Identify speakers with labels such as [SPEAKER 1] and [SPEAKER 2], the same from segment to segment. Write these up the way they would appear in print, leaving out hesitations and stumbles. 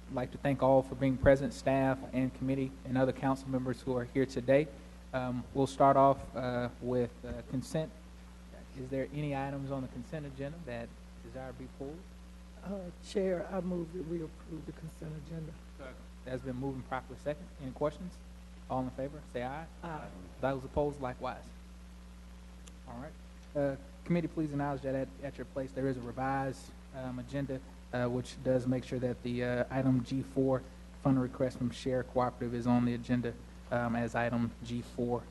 [SPEAKER 1] I'd like to thank all for being present, staff and committee and other council members who are here today. We'll start off with consent. Is there any items on the consent agenda that desire to be pulled?
[SPEAKER 2] Chair, I move that we approve the consent agenda.
[SPEAKER 1] That's been moved and properly second. Any questions? All in favor, say aye.
[SPEAKER 2] Aye.
[SPEAKER 1] Those opposed, likewise. All right. Committee, please acknowledge that at your place there is a revised agenda, which does make sure that the item G4, fund request from Share Cooperative, is on the agenda as item G4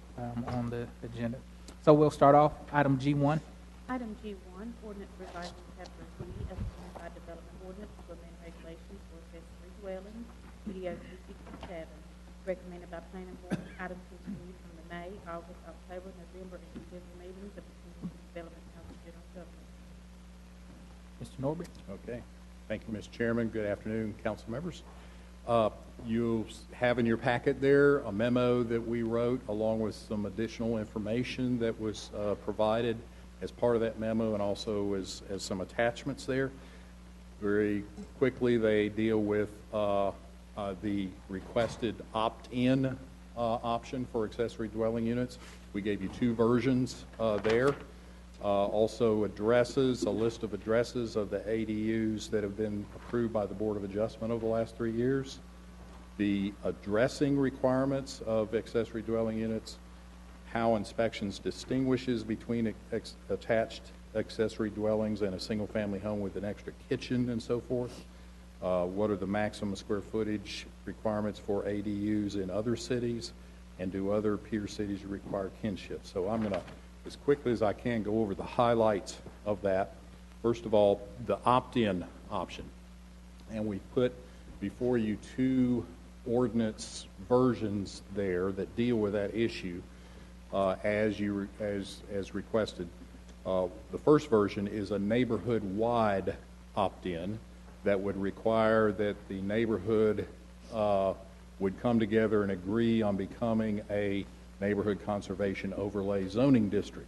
[SPEAKER 1] on the agenda. So we'll start off item G1.
[SPEAKER 3] Item G1, ordinance revising chapter 3 of the Unified Development Ordinance to amend regulations for accessory dwellings, UDO 267, recommended by Planning Board. Item continued from the May, August, October, November, and December meetings of the Community Development Council General Government.
[SPEAKER 1] Mr. Norby.
[SPEAKER 4] Okay. Thank you, Mr. Chairman. Good afternoon, council members. You'll have in your packet there a memo that we wrote along with some additional information that was provided as part of that memo, and also as some attachments there. Very quickly, they deal with the requested opt-in option for accessory dwelling units. We gave you two versions there. Also addresses, a list of addresses of the ADUs that have been approved by the Board of Adjustment over the last 3 years. The addressing requirements of accessory dwelling units, how inspections distinguishes between attached accessory dwellings and a single-family home with an extra kitchen and so forth. What are the maximum square footage requirements for ADUs in other cities, and do other peer cities require kinship? So I'm going to, as quickly as I can, go over the highlights of that. First of all, the opt-in option. And we put before you two ordinance versions there that deal with that issue as requested. The first version is a neighborhood-wide opt-in that would require that the neighborhood would come together and agree on becoming a neighborhood conservation overlay zoning district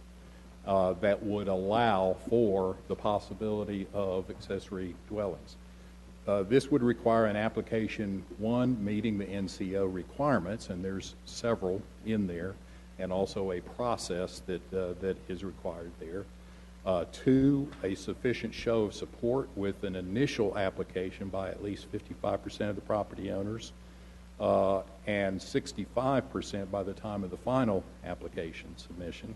[SPEAKER 4] that would allow for the possibility of accessory dwellings. This would require an application, one, meeting the NCO requirements, and there's several in there, and also a process that is required there. Two, a sufficient show of support with an initial application by at least 55% of the property owners, and 65% by the time of the final application submission,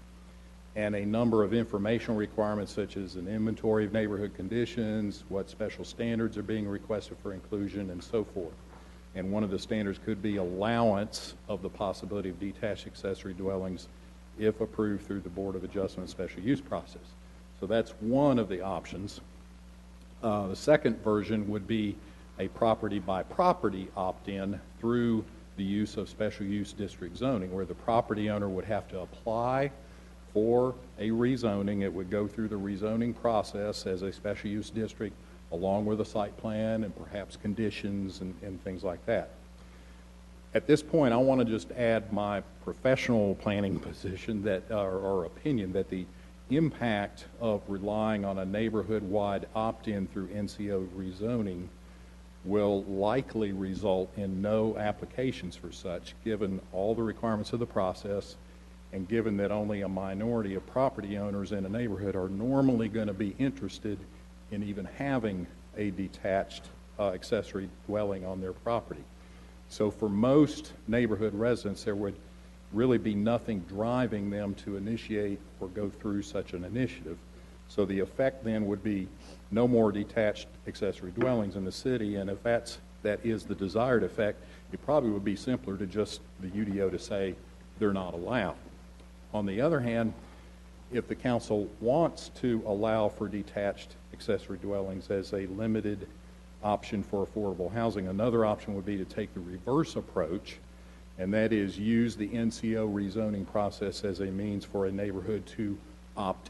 [SPEAKER 4] and a number of informational requirements such as an inventory of neighborhood conditions, what special standards are being requested for inclusion, and so forth. And one of the standards could be allowance of the possibility of detached accessory dwellings if approved through the Board of Adjustment special use process. So that's one of the options. The second version would be a property-by-property opt-in through the use of special use district zoning, where the property owner would have to apply for a rezoning. It would go through the rezoning process as a special use district, along with a site plan and perhaps conditions and things like that. At this point, I want to just add my professional planning position that, or opinion, that the impact of relying on a neighborhood-wide opt-in through NCO rezoning will likely result in no applications for such, given all the requirements of the process, and given that only a minority of property owners in a neighborhood are normally going to be interested in even having a detached accessory dwelling on their property. So for most neighborhood residents, there would really be nothing driving them to initiate or go through such an initiative. So the effect then would be no more detached accessory dwellings in the city, and if that is the desired effect, it probably would be simpler to just the UDO to say they're not allowed. On the other hand, if the council wants to allow for detached accessory dwellings as a limited option for affordable housing, another option would be to take the reverse approach, and that is use the NCO rezoning process as a means for a neighborhood to opt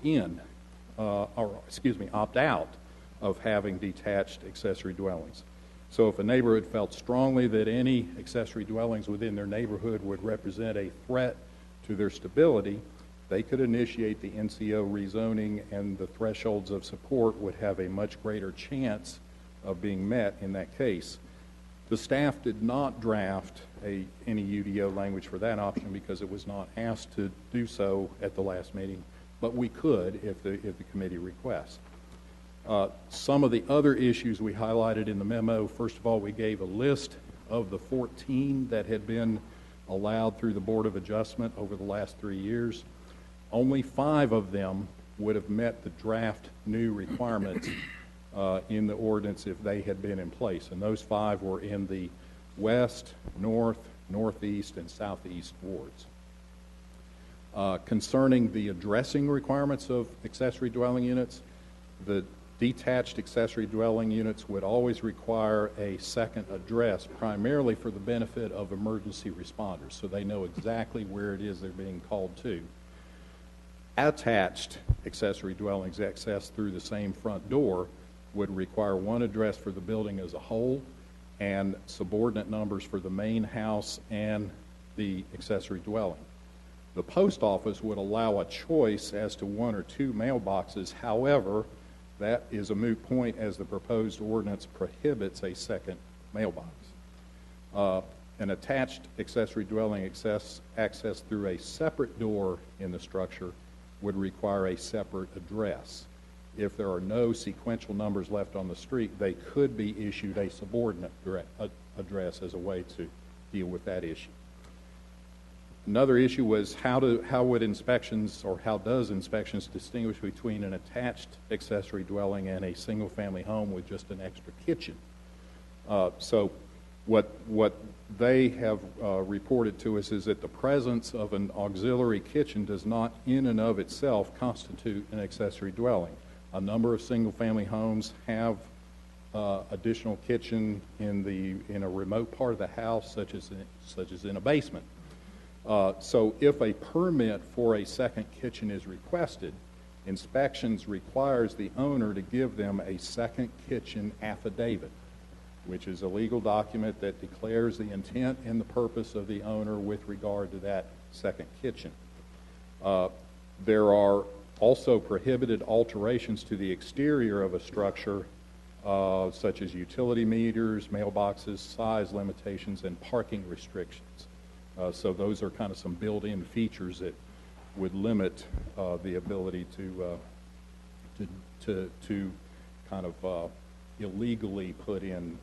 [SPEAKER 4] out of having detached accessory dwellings. So if a neighborhood felt strongly that any accessory dwellings within their neighborhood would represent a threat to their stability, they could initiate the NCO rezoning, and the thresholds of support would have a much greater chance of being met in that case. The staff did not draft any UDO language for that option because it was not asked to do so at the last meeting, but we could if the committee requests. Some of the other issues we highlighted in the memo, first of all, we gave a list of the 14 that had been allowed through the Board of Adjustment over the last 3 years. Only 5 of them would have met the draft new requirements in the ordinance if they had been in place. And those 5 were in the west, north, northeast, and southeast wards. Concerning the addressing requirements of accessory dwelling units, the detached accessory dwelling units would always require a second address, primarily for the benefit of emergency responders, so they know exactly where it is they're being called to. Attached accessory dwellings accessed through the same front door would require one address for the building as a whole and subordinate numbers for the main house and the accessory dwelling. The post office would allow a choice as to 1 or 2 mailboxes. However, that is a moot point as the proposed ordinance prohibits a second mailbox. An attached accessory dwelling access through a separate door in the structure would require a separate address. If there are no sequential numbers left on the street, they could be issued a subordinate address as a way to deal with that issue. Another issue was how would inspections, or how does inspections distinguish between an attached accessory dwelling and a single-family home with just an extra kitchen? So what they have reported to us is that the presence of an auxiliary kitchen does not in and of itself constitute an accessory dwelling. A number of single-family homes have additional kitchen in a remote part of the house, such as in a basement. So if a permit for a second kitchen is requested, inspections requires the owner to give them a second kitchen affidavit, which is a legal document that declares the intent and the purpose of the owner with regard to that second kitchen. There are also prohibited alterations to the exterior of a structure, such as utility meters, mailboxes, size limitations, and parking restrictions. So those are kind of some built-in features that would limit the ability to kind of illegally put in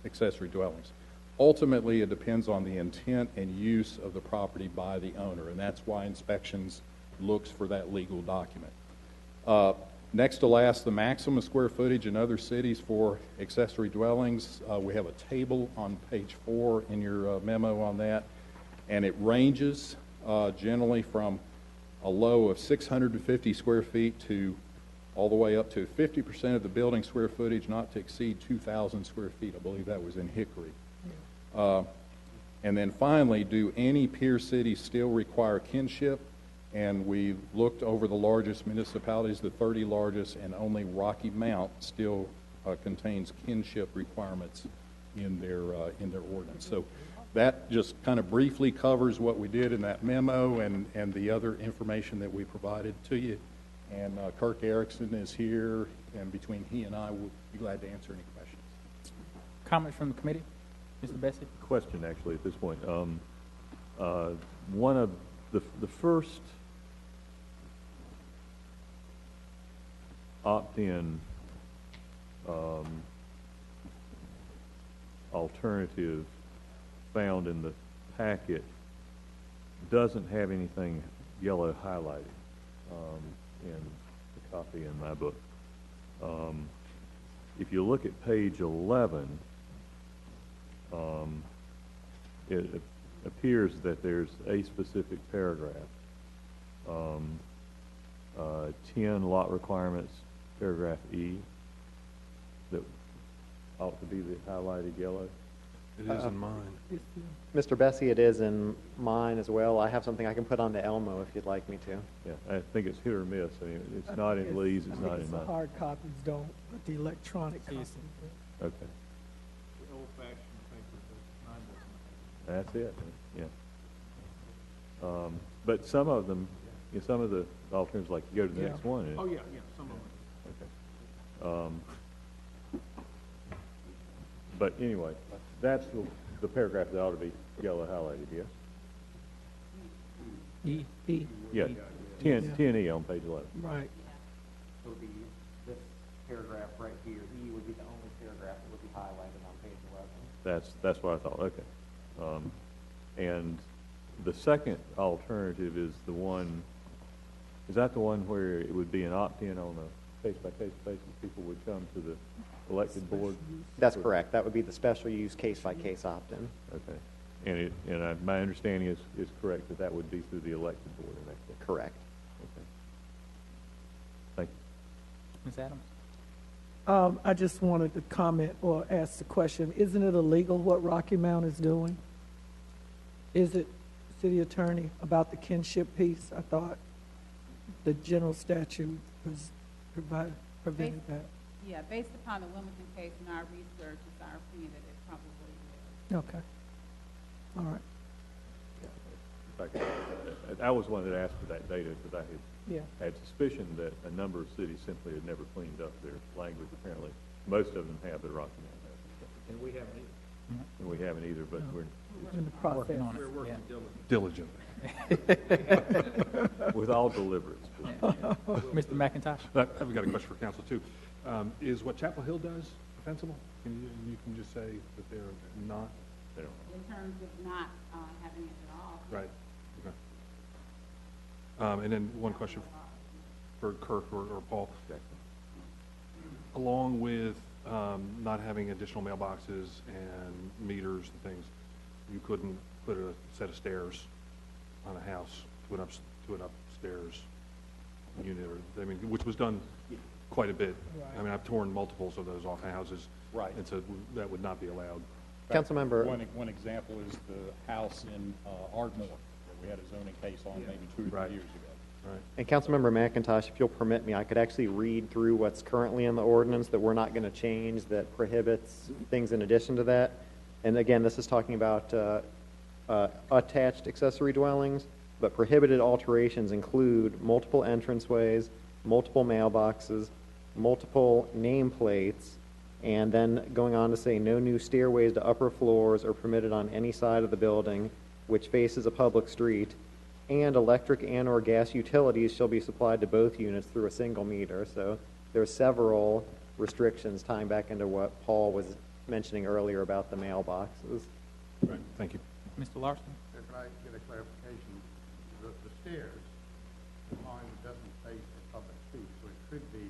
[SPEAKER 4] accessory dwellings. Ultimately, it depends on the intent and use of the property by the owner, and that's why inspections looks for that legal document. Next to last, the maximum square footage in other cities for accessory dwellings. We have a table on page 4 in your memo on that, and it ranges generally from a low of 650 square feet to all the way up to 50% of the building square footage not to exceed 2,000 square feet. I believe that was in Hickory. And then finally, do any peer cities still require kinship? And we looked over the largest municipalities, the 30 largest, and only Rocky Mount still contains kinship requirements in their ordinance. So that just kind of briefly covers what we did in that memo and the other information that we provided to you. And Kirk Erickson is here, and between he and I, we'll be glad to answer any questions.
[SPEAKER 1] Comments from the committee? Mr. Bessie?
[SPEAKER 5] Question, actually, at this point. One of the first opt-in alternative found in the packet doesn't have anything yellow highlighted in the copy in my book. If you look at page 11, it appears that there's a specific paragraph. 10 lot requirements, paragraph E, that ought to be the highlighted yellow.
[SPEAKER 6] It is in mine.
[SPEAKER 2] It's
[SPEAKER 6] Mr. Bessie, it is in mine as well. I have something I can put on the Elmo if you'd like me to.
[SPEAKER 5] Yeah, I think it's hit or miss. I mean, it's not in Lee's, it's not in
[SPEAKER 2] the
[SPEAKER 5] mine.
[SPEAKER 2] hard copies don't, but the electronic copies.
[SPEAKER 5] Okay, that's it, yeah. But some of them, some of the alternatives, like you go to the next one.
[SPEAKER 1] Oh, yeah, some of them.
[SPEAKER 5] Okay. But anyway, that's the paragraph that ought to be yellow highlighted, yes?
[SPEAKER 2] E,
[SPEAKER 5] Yeah, 10E on page 11.
[SPEAKER 2] right.
[SPEAKER 6] So this paragraph right here, E would be the only paragraph that would be highlighted on page 11.
[SPEAKER 5] That's what I thought, okay. And the second alternative is the one, is that the one where it would be an opt-in on a case-by-case basis? People would come to the elected board?
[SPEAKER 6] That's correct. That would be the special use case-by-case opt-in.
[SPEAKER 5] Okay. And my understanding is correct that that would be through the elected board in that case?
[SPEAKER 6] Correct.
[SPEAKER 5] Okay. Thank you.
[SPEAKER 1] Ms. Adams?
[SPEAKER 2] I just wanted to comment or ask the question, isn't it illegal what Rocky Mount is doing? Is it, city attorney, about the kinship piece? I thought the general statute was prevented that.
[SPEAKER 7] Yeah, based upon the Wilmington case and our research, it's our opinion that it probably is.
[SPEAKER 2] Okay. All right.
[SPEAKER 5] In fact, I was one that asked for that data because I had suspicion that a number of cities simply had never cleaned up their language. Apparently, most of them have, but Rocky Mount hasn't.
[SPEAKER 8] And we haven't either.
[SPEAKER 5] And we haven't either, but we're
[SPEAKER 2] In the process.
[SPEAKER 1] Working on it.
[SPEAKER 8] We're working
[SPEAKER 1] Yeah.
[SPEAKER 8] diligently.
[SPEAKER 5] with all deliberance.
[SPEAKER 1] Mr. McIntosh?
[SPEAKER 8] I've got a question for council too. Is what Chapel Hill does offensible? You can just say that they're not?
[SPEAKER 5] They don't.
[SPEAKER 7] In terms of not having it at all.
[SPEAKER 8] Right. Okay. And then one question for Kirk or Paul. Along with not having additional mailboxes and meters and things, you couldn't put a set of stairs on a house to an upstairs unit, or, I mean, which was done quite a bit.
[SPEAKER 2] Right.
[SPEAKER 8] I mean, I've torn multiples of those off houses.
[SPEAKER 4] Right.
[SPEAKER 8] And so that would not be allowed.
[SPEAKER 6] Councilmember.
[SPEAKER 4] One example is the house in Ardmore that we had a zoning case on maybe 2 or 3
[SPEAKER 8] Right.
[SPEAKER 4] years ago.
[SPEAKER 8] Right.
[SPEAKER 6] And Councilmember McIntosh, if you'll permit me, I could actually read through what's currently in the ordinance that we're not going to change that prohibits things in addition to that. And again, this is talking about attached accessory dwellings, but prohibited alterations include multiple entranceways, multiple mailboxes, multiple nameplates, and then going on to say no new stairways to upper floors are permitted on any side of the building which faces a public street, and electric and or gas utilities shall be supplied to both units through a single meter. So there are several restrictions tying back into what Paul was mentioning earlier about the mailboxes.
[SPEAKER 8] Right. Thank you.
[SPEAKER 1] Mr. Larson?
[SPEAKER 9] If I get a clarification, the stairs, the line doesn't face a public street, so it could be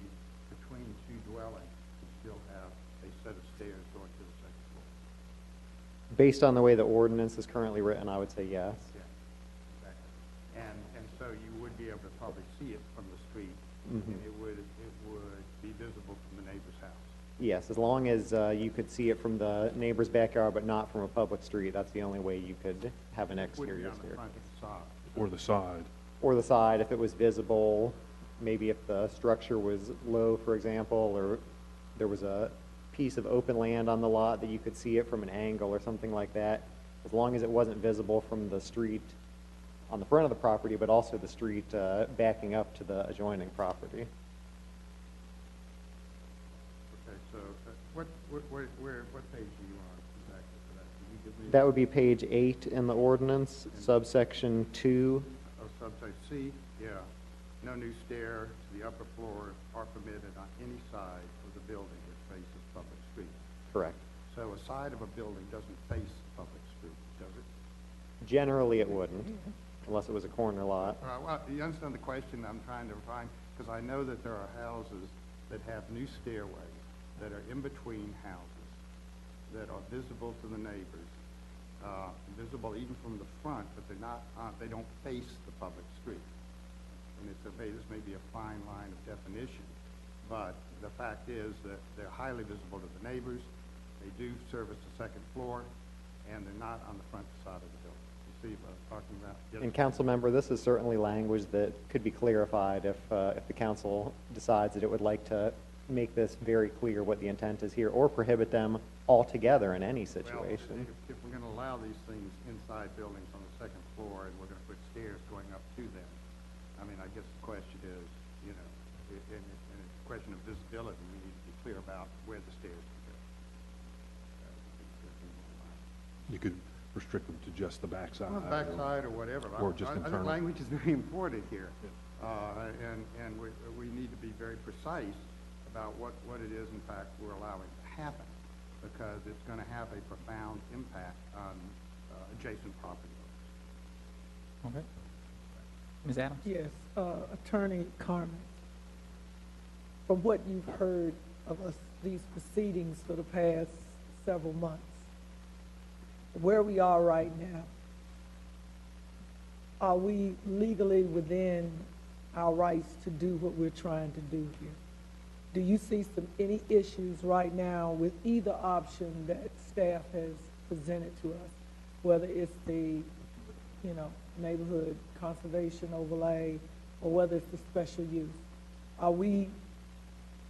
[SPEAKER 9] between two dwellings, you still have a set of stairs going to the second floor.
[SPEAKER 6] Based on the way the ordinance is currently written, I would say yes.
[SPEAKER 9] Yeah, exactly. And so you would be able to probably see it from the street,
[SPEAKER 6] Mhm.
[SPEAKER 9] and it would be visible from the neighbor's house.
[SPEAKER 6] Yes, as long as you could see it from the neighbor's backyard, but not from a public street. That's the only way you could have an
[SPEAKER 9] It would be
[SPEAKER 6] exterior
[SPEAKER 9] on the
[SPEAKER 6] stair.
[SPEAKER 9] front facade.
[SPEAKER 8] Or the side.
[SPEAKER 6] Or the side, if it was visible, maybe if the structure was low, for example, or there was a piece of open land on the lot that you could see it from an angle or something like that. As long as it wasn't visible from the street on the front of the property, but also the street backing up to the adjoining property.
[SPEAKER 9] Okay, so what page are you on exactly for that? Can you give me?
[SPEAKER 6] That would be page 8 in the ordinance, subsection 2.
[SPEAKER 9] Oh, subject C, yeah. No new stair to the upper floor are permitted on any side of the building that faces public street.
[SPEAKER 6] Correct.
[SPEAKER 9] So a side of a building doesn't face public street, does it?
[SPEAKER 6] Generally, it wouldn't, unless it was a corner lot.
[SPEAKER 9] Well, you understand the question I'm trying to find? Because I know that there are houses that have new stairways that are in between houses, that are visible to the neighbors, visible even from the front, but they're not, they don't face the public street. And this may be a fine line of definition, but the fact is that they're highly visible to the neighbors, they do service the second floor, and they're not on the front facade of the building. You see what I'm talking about? Yes.
[SPEAKER 6] And council member, this is certainly language that could be clarified if the council decides that it would like to make this very clear what the intent is here, or prohibit them altogether in any situation.
[SPEAKER 9] Well, if we're going to allow these things inside buildings on the second floor, and we're going to put stairs going up to them, I mean, I guess the question is, you know, in a question of visibility, we need to be clear about where the stairs can go.
[SPEAKER 8] could restrict them to just the backside.
[SPEAKER 9] On the backside or whatever.
[SPEAKER 8] Or just
[SPEAKER 9] I think
[SPEAKER 8] internal.
[SPEAKER 9] language is very important here. And we need to be very precise about what it is, in fact, we're allowing to happen, because it's going to have a profound impact on adjacent property owners.
[SPEAKER 1] Okay. Ms. Adams?
[SPEAKER 2] Yes, Attorney Carmen, from what you've heard of us, these proceedings for the past several months, where we are right now, are we legally within our rights to do what we're trying to do here? Do you see any issues right now with either option that staff has presented to us, whether it's the, neighborhood conservation overlay, or whether it's the special use? Are we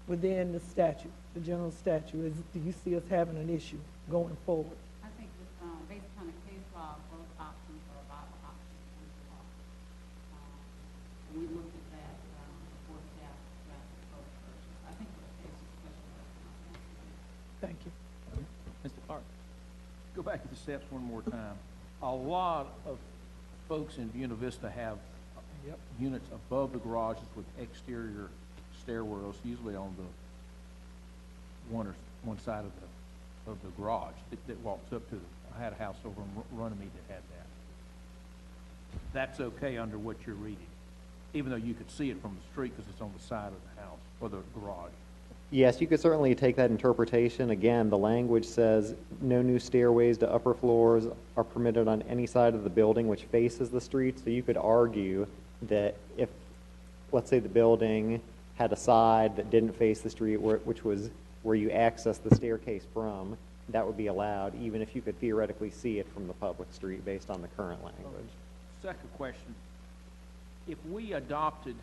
[SPEAKER 2] within the statute, the general statute? Do you see us having an issue going forward?
[SPEAKER 7] I think based on the case law, both options are viable options under the law. And we looked at that before staff drafted both versions. I think the case is special.
[SPEAKER 2] Thank you.
[SPEAKER 1] Mr. Clark?
[SPEAKER 10] Go back to the steps one more time. A lot of folks in Buena Vista have units above the garages with exterior stairwells, usually on the one side of the garage that walks up to. I had a house over in Runnymede that had that. That's okay under what you're reading, even though you could see it from the street because it's on the side of the house or the garage.
[SPEAKER 6] Yes, you could certainly take that interpretation. Again, the language says no new stairways to upper floors are permitted on any side of the building which faces the street. So you could argue that if, let's say, the building had a side that didn't face the street, which was where you access the staircase from, that would be allowed, even if you could theoretically see it from the public street based on the current language.
[SPEAKER 10] Second question, if we adopted,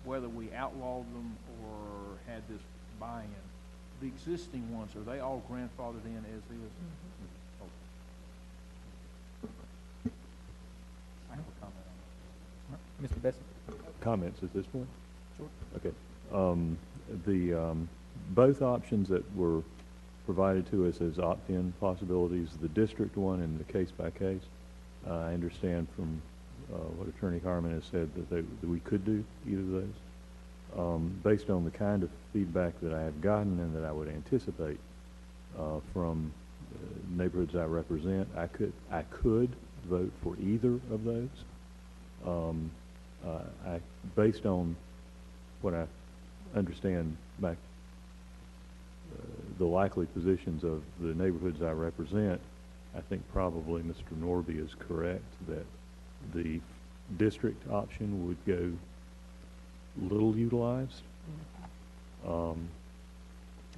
[SPEAKER 10] whether we outlawed them or had this buy-in, the existing ones, are they all grandfathered in as is? Okay. I have a comment on that.
[SPEAKER 1] Mr. Bessie?
[SPEAKER 5] Comments at this point?
[SPEAKER 1] Sure.
[SPEAKER 5] Okay. Both options that were provided to us as opt-in possibilities, the district one and the case-by-case, I understand from what Attorney Harmon has said that we could do either of those. Based on the kind of feedback that I have gotten and that I would anticipate from neighborhoods I represent, I could vote for either of those. Based on what I understand back the likely positions of the neighborhoods I represent, I think probably Mr. Norby is correct that the district option would go little utilized.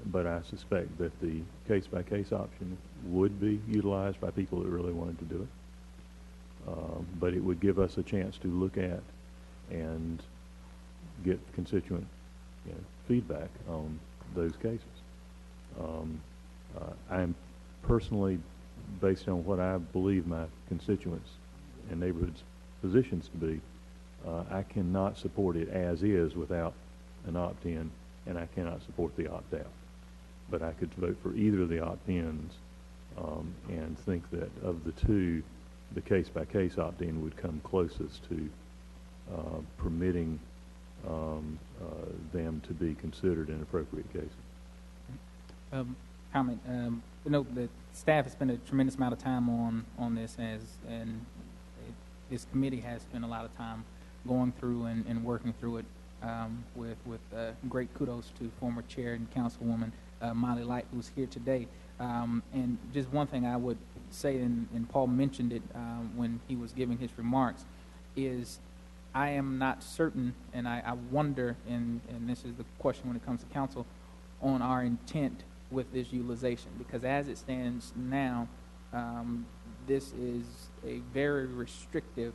[SPEAKER 5] But I suspect that the case-by-case option would be utilized by people that really wanted to do it. But it would give us a chance to look at and get constituent feedback on those cases. I'm personally, based on what I believe my constituents and neighborhoods' positions to be, I cannot support it as is without an opt-in, and I cannot support the opt-out. But I could vote for either of the opt-ins and think that of the two, the case-by-case opt-in would come closest to permitting them to be considered in appropriate cases.
[SPEAKER 1] Comment. The staff has spent a tremendous amount of time on this, and this committee has spent a lot of time going through and working through it with great kudos to former chair and councilwoman Molly Light, who's here today. And just one thing I would say, and Paul mentioned it when he was giving his remarks, is I am not certain, and I wonder, and this is the question when it comes to council, on our intent with this utilization, because as it stands now, this is a very restrictive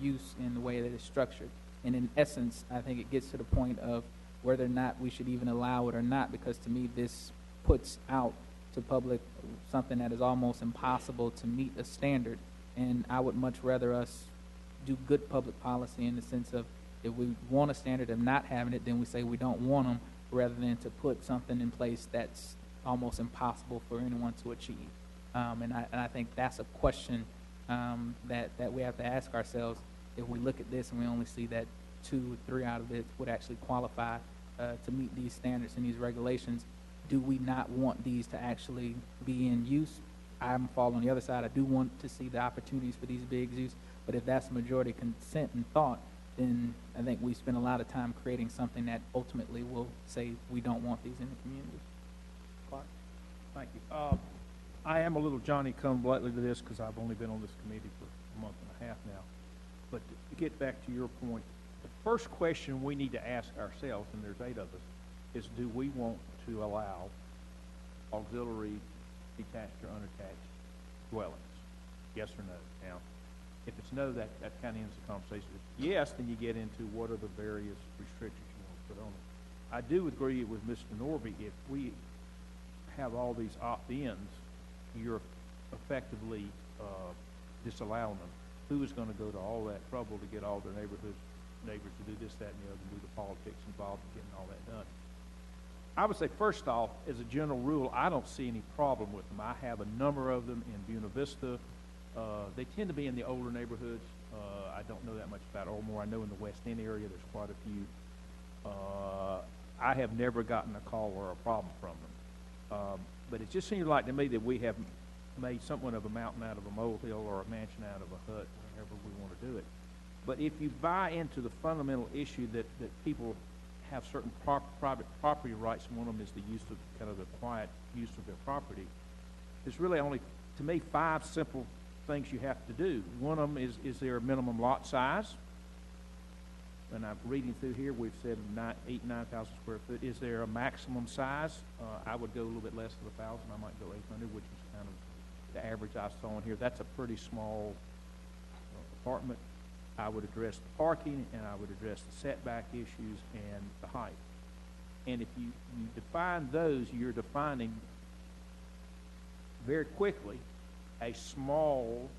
[SPEAKER 1] use in the way that it's structured. And in essence, I think it gets to the point of whether or not we should even allow it or not, because to me this puts out to public something that is almost impossible to meet a standard. And I would much rather us do good public policy in the sense of, if we want a standard of not having it, then we say we don't want them, rather than to put something in place that's almost impossible for anyone to achieve. And I think that's a question that we have to ask ourselves. If we look at this and we only see that 2 or 3 out of it would actually qualify to meet these standards and these regulations, do we not want these to actually be in use? I'm falling on the other side. I do want to see the opportunities for these big use, but if that's majority consent and thought, then I think we spend a lot of time creating something that ultimately will say we don't want these in the community. Clark?
[SPEAKER 10] Thank you. I am a little Johnny-come-lately to this because I've only been on this committee for a month and a half now. But to get back to your point, the first question we need to ask ourselves, and there's 8 of us, is do we want to allow auxiliary detached or unattached dwellings? Yes or no? Now, if it's no, that kind of ends the conversation. If yes, then you get into what are the various restrictions you want to put on it. I do agree with Mr. Norby. If we have all these opt-ins, you're effectively disallowing them. Who is going to go to all that trouble to get all their neighbors to do this, that, and the other, and do the politics involved in getting all that done? I would say, first off, as a general rule, I don't see any problem with them. I have a number of them in Buena Vista. They tend to be in the older neighborhoods. I don't know that much about Ormore. I know in the West End area there's quite a few. I have never gotten a call or a problem from them. But it just seems like to me that we have made somewhat of a mountain out of a molehill or a mansion out of a hut, however we want to do it. But if you buy into the fundamental issue that people have certain private property rights, and one of them is the use of kind of the quiet use of their property, there's really only, to me, 5 simple things you have to do. One of them is there a minimum lot size? And I'm reading through here, we've said 8,000 to 9,000 square foot. Is there a maximum size? I would go a little bit less than 1,000. I might go 800, which is kind of the average I saw in here. That's a pretty small apartment. I would address the parking, and I would address the setback issues and the height. And if you define those, you're defining very quickly a small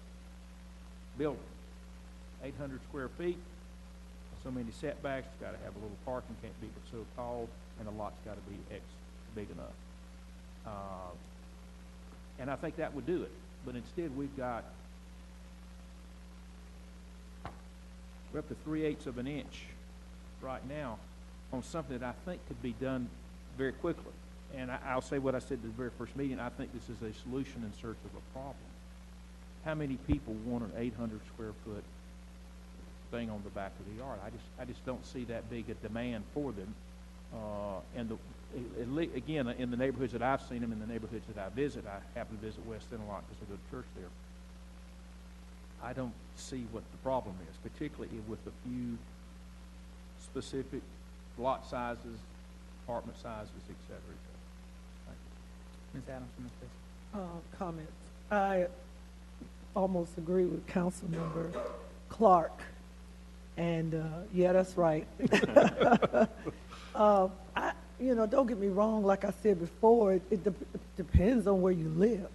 [SPEAKER 10] building. 800 square feet, so many setbacks, it's got to have a little parking, can't be so tall, and the lot's got to be X big enough. And I think that would do it. But instead, we're up to 3/8 of an inch right now on something that I think could be done very quickly. And I'll say what I said at the very first meeting. I think this is a solution in search of a problem. How many people want an 800 square foot thing on the back of the yard? I just don't see that big a demand for them. Again, in the neighborhoods that I've seen them, in the neighborhoods that I visit, I happen to visit West End a lot because I go to church there. I don't see what the problem is, particularly with a few specific lot sizes, apartment sizes, et cetera, et cetera.
[SPEAKER 1] Ms. Adams, Ms. Bishop.
[SPEAKER 2] Comments. I almost agree with Councilmember Clark. And, yeah, that's right. Don't get me wrong, like I said before, it depends on where you live.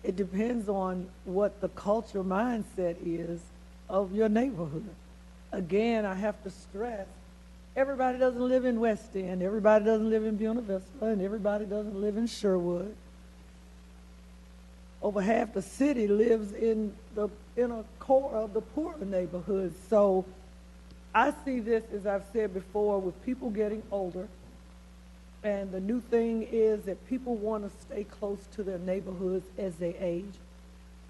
[SPEAKER 2] It depends on what the culture mindset is of your neighborhood. Again, I have to stress, everybody doesn't live in West End, everybody doesn't live in Buena Vista, and everybody doesn't live in Sherwood. Over half the city lives in the inner core of the poorer neighborhoods. So I see this, as I've said before, with people getting older. And the new thing is that people want to stay close to their neighborhoods as they age.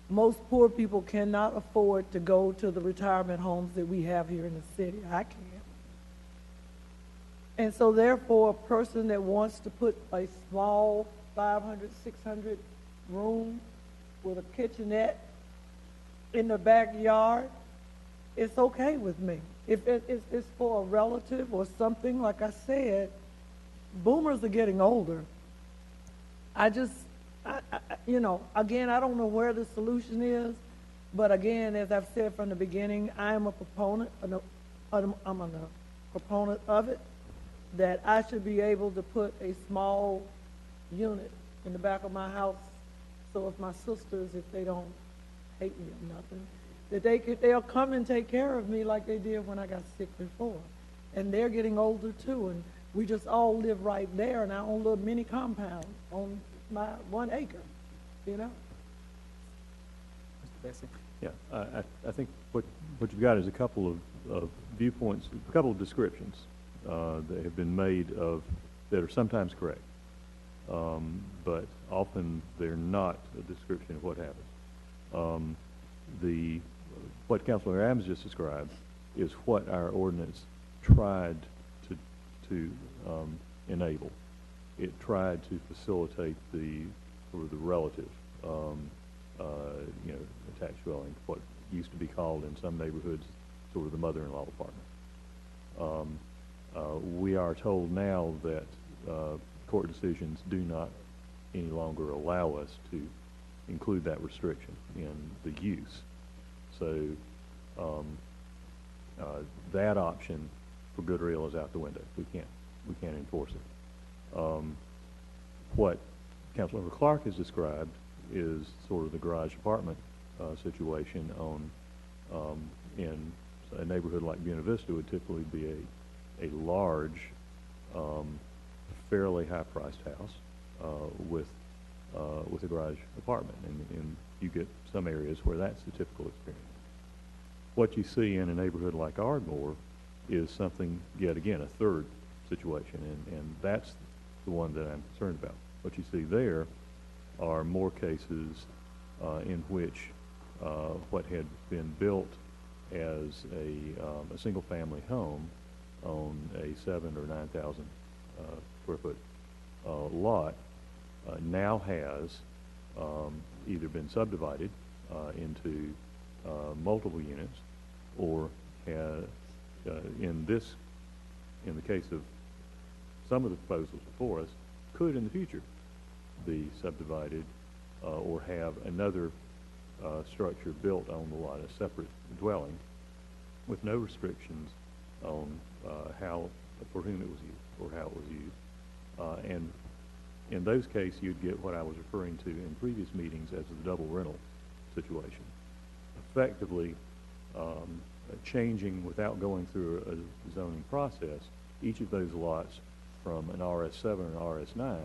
[SPEAKER 2] Most poor people cannot afford to go to the retirement homes that we have here in the city. I can't. And so therefore, a person that wants to put a small 500, 600 room with a kitchenette in the backyard, it's okay with me. If it's for a relative or something, like I said, boomers are getting older. Again, I don't know where the solution is, but again, as I've said from the beginning, I'm a proponent of it, that I should be able to put a small unit in the back of my house, so if my sisters, if they don't hate me or nothing, that they'll come and take care of me like they did when I got sick before. And they're getting older too, and we just all live right there in our own little mini compound on my 1 acre, you know?
[SPEAKER 1] Mr. Bessie?
[SPEAKER 5] Yeah, I think what you've got is a couple of viewpoints, a couple of descriptions that have been made of, that are sometimes correct, but often they're not a description of what happens. What Councilor Adams just described is what our ordinance tried to enable. It tried to facilitate the relative, attached dwelling, what used to be called in some neighborhoods sort of the mother-in-law apartment. We are told now that court decisions do not any longer allow us to include that restriction in the use. So that option for good or ill is out the window. We can't enforce it. What Councilmember Clark has described is sort of the garage apartment situation in a neighborhood like Buena Vista would typically be a large, fairly high-priced house with a garage apartment, and you get some areas where that's the typical experience. What you see in a neighborhood like Ardmore is something, yet again, a third situation, and that's the one that I'm concerned about. What you see there are more cases in which what had been built as a single-family home on a 7,000 or 9,000 square foot lot now has either been subdivided into multiple units, or has, in the case of some of the proposals before us, could in the future be subdivided or have another structure built on the lot, a separate dwelling, with no restrictions on for whom it was used or how it was used. And in those cases, you'd get what I was referring to in previous meetings as the double rental situation. Effectively, changing without going through a zoning process each of those lots from an RS7 or an RS9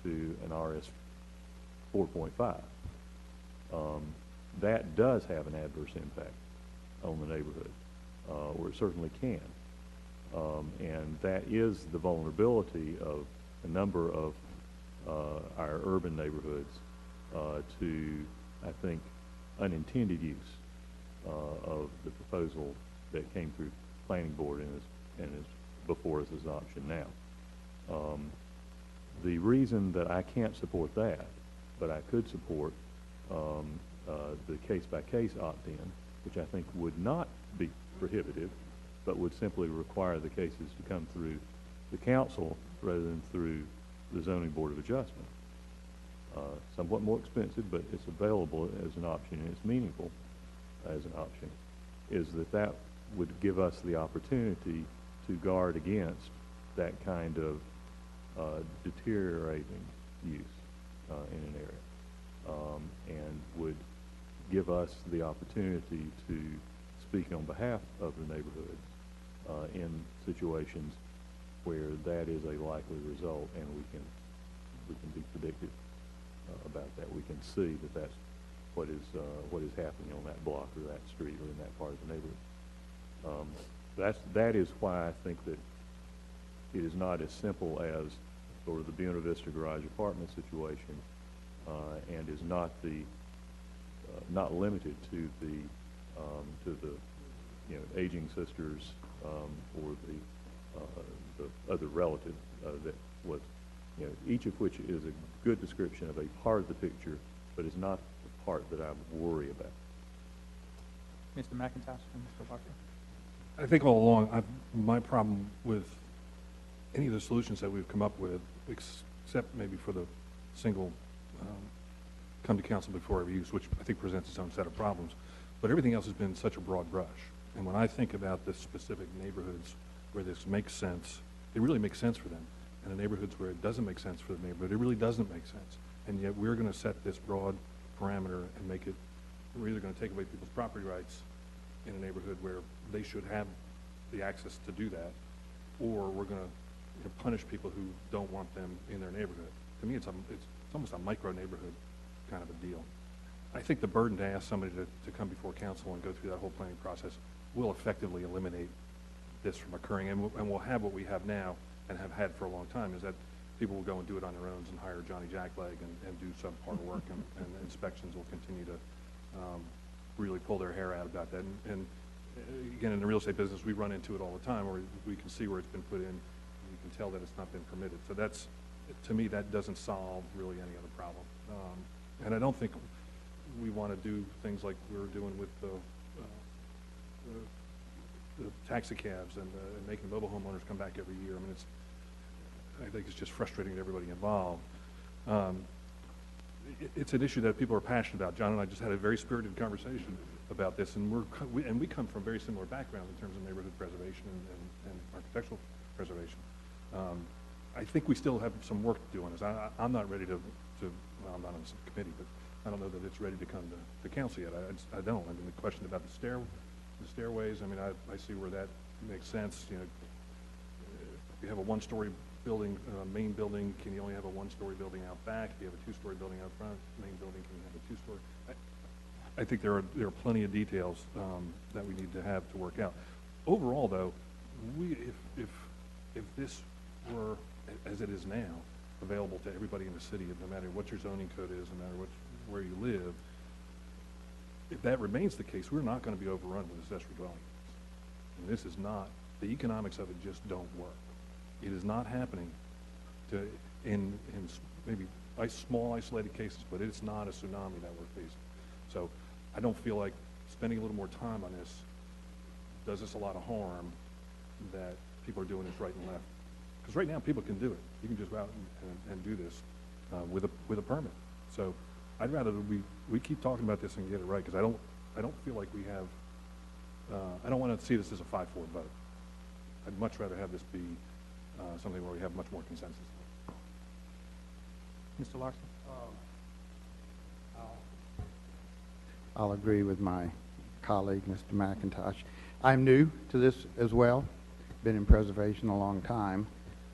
[SPEAKER 5] to an RS 4.5. That does have an adverse impact on the neighborhood, or it certainly can. And that is the vulnerability of a number of our urban neighborhoods to, I think, unintended use of the proposal that came through Planning Board and is before us as an option now. The reason that I can't support that, but I could support the case-by-case opt-in, which I think would not be prohibitive, but would simply require the cases to come through the council rather than through the Zoning Board of Adjustment. Somewhat more expensive, but it's available as an option, and it's meaningful as an option, is that would give us the opportunity to guard against that kind of deteriorating use in an area, and would give us the opportunity to speak on behalf of the neighborhoods in situations where that is a likely result, and we can be predictive about that. We can see that that's what is happening on that block or that street or in that part of the neighborhood. That is why I think that it is not as simple as sort of the Buena Vista garage apartment situation, and is not not limited to the aging sisters or the other relative that was, each of which is a good description of a part of the picture, but is not the part that I worry about.
[SPEAKER 1] Mr. McIntosh and Mr. Barker?
[SPEAKER 8] I think all along, my problem with any of the solutions that we've come up with, except maybe for the single come to council before every use, which I think presents its own set of problems, but everything else has been such a broad brush. And when I think about the specific neighborhoods where this makes sense, it really makes sense for them. And the neighborhoods where it doesn't make sense for the neighborhood, it really doesn't make sense. And yet we're going to set this broad parameter and make it, we're either going to take away people's property rights in a neighborhood where they should have the access to do that, or we're going to punish people who don't want them in their neighborhood. to me, it's almost a micro neighborhood kind of a deal. I think the burden to ask somebody to come before council and go through that whole planning process will effectively eliminate this from occurring, and we'll have what we have now and have had for a long time, is that people will go and do it on their own and hire Johnny Jackleg and do subpar work, and inspections will continue to really pull their hair out about that. And again, in the real estate business, we run into it all the time, where we can see where it's been put in, and you can tell that it's not been permitted. So that's, to me, that doesn't solve really any other problem. And I don't think we want to do things like we were doing with the taxi cabs and making mobile homeowners come back every year. I mean, I think it's just frustrating to everybody involved. It's an issue that people are passionate about. John and I just had a very spirited conversation about this, and we come from very similar backgrounds in terms of neighborhood preservation and architectural preservation. I think we still have some work to do on this. I'm not ready to well, I'm not on the committee, but I don't know that it's ready to come to council yet. I don't. I mean, the question about the stairways, I mean, I see where that makes sense. You know, if you have a one-story building, main building, can you only have a one-story building out back? If you have a two-story building out front, main building, can you have a two-story? I think there are plenty of details that we need to have to work out. Overall, though, if this were, as it is now, available to everybody in the city, no matter what your zoning code is, no matter where you live, if that remains the case, we're not going to be overrun with accessory dwelling units. And this is not, the economics of it just don't work. It is not happening in maybe small isolated cases, but it's not a tsunami that we're facing. So I don't feel like spending a little more time on this does us a lot of harm, that people are doing this right and left. Because right now people can do it. You can just go out and do this with a permit. So I'd rather we keep talking about this and get it right, because I don't feel like we have, I don't want to see this as a 5-4 vote. I'd much rather have this be something where we have much more consensus.
[SPEAKER 1] Mr. Larson?
[SPEAKER 9] I'll agree with my colleague, Mr. McIntosh. I'm new to this as well, been in preservation a long time,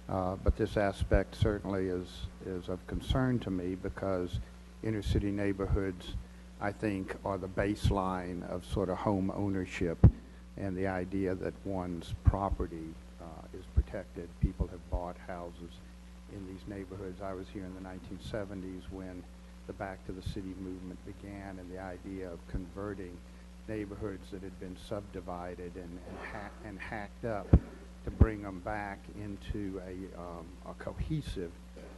[SPEAKER 9] but this aspect certainly is of concern to me, because inner city neighborhoods, I think, are the baseline of sort of home ownership, and the idea that one's property is protected. People have bought houses in these neighborhoods. I was here in the 1970s when the Back to the City movement began, and the idea of converting neighborhoods that had been subdivided and hacked up to bring them back into a cohesive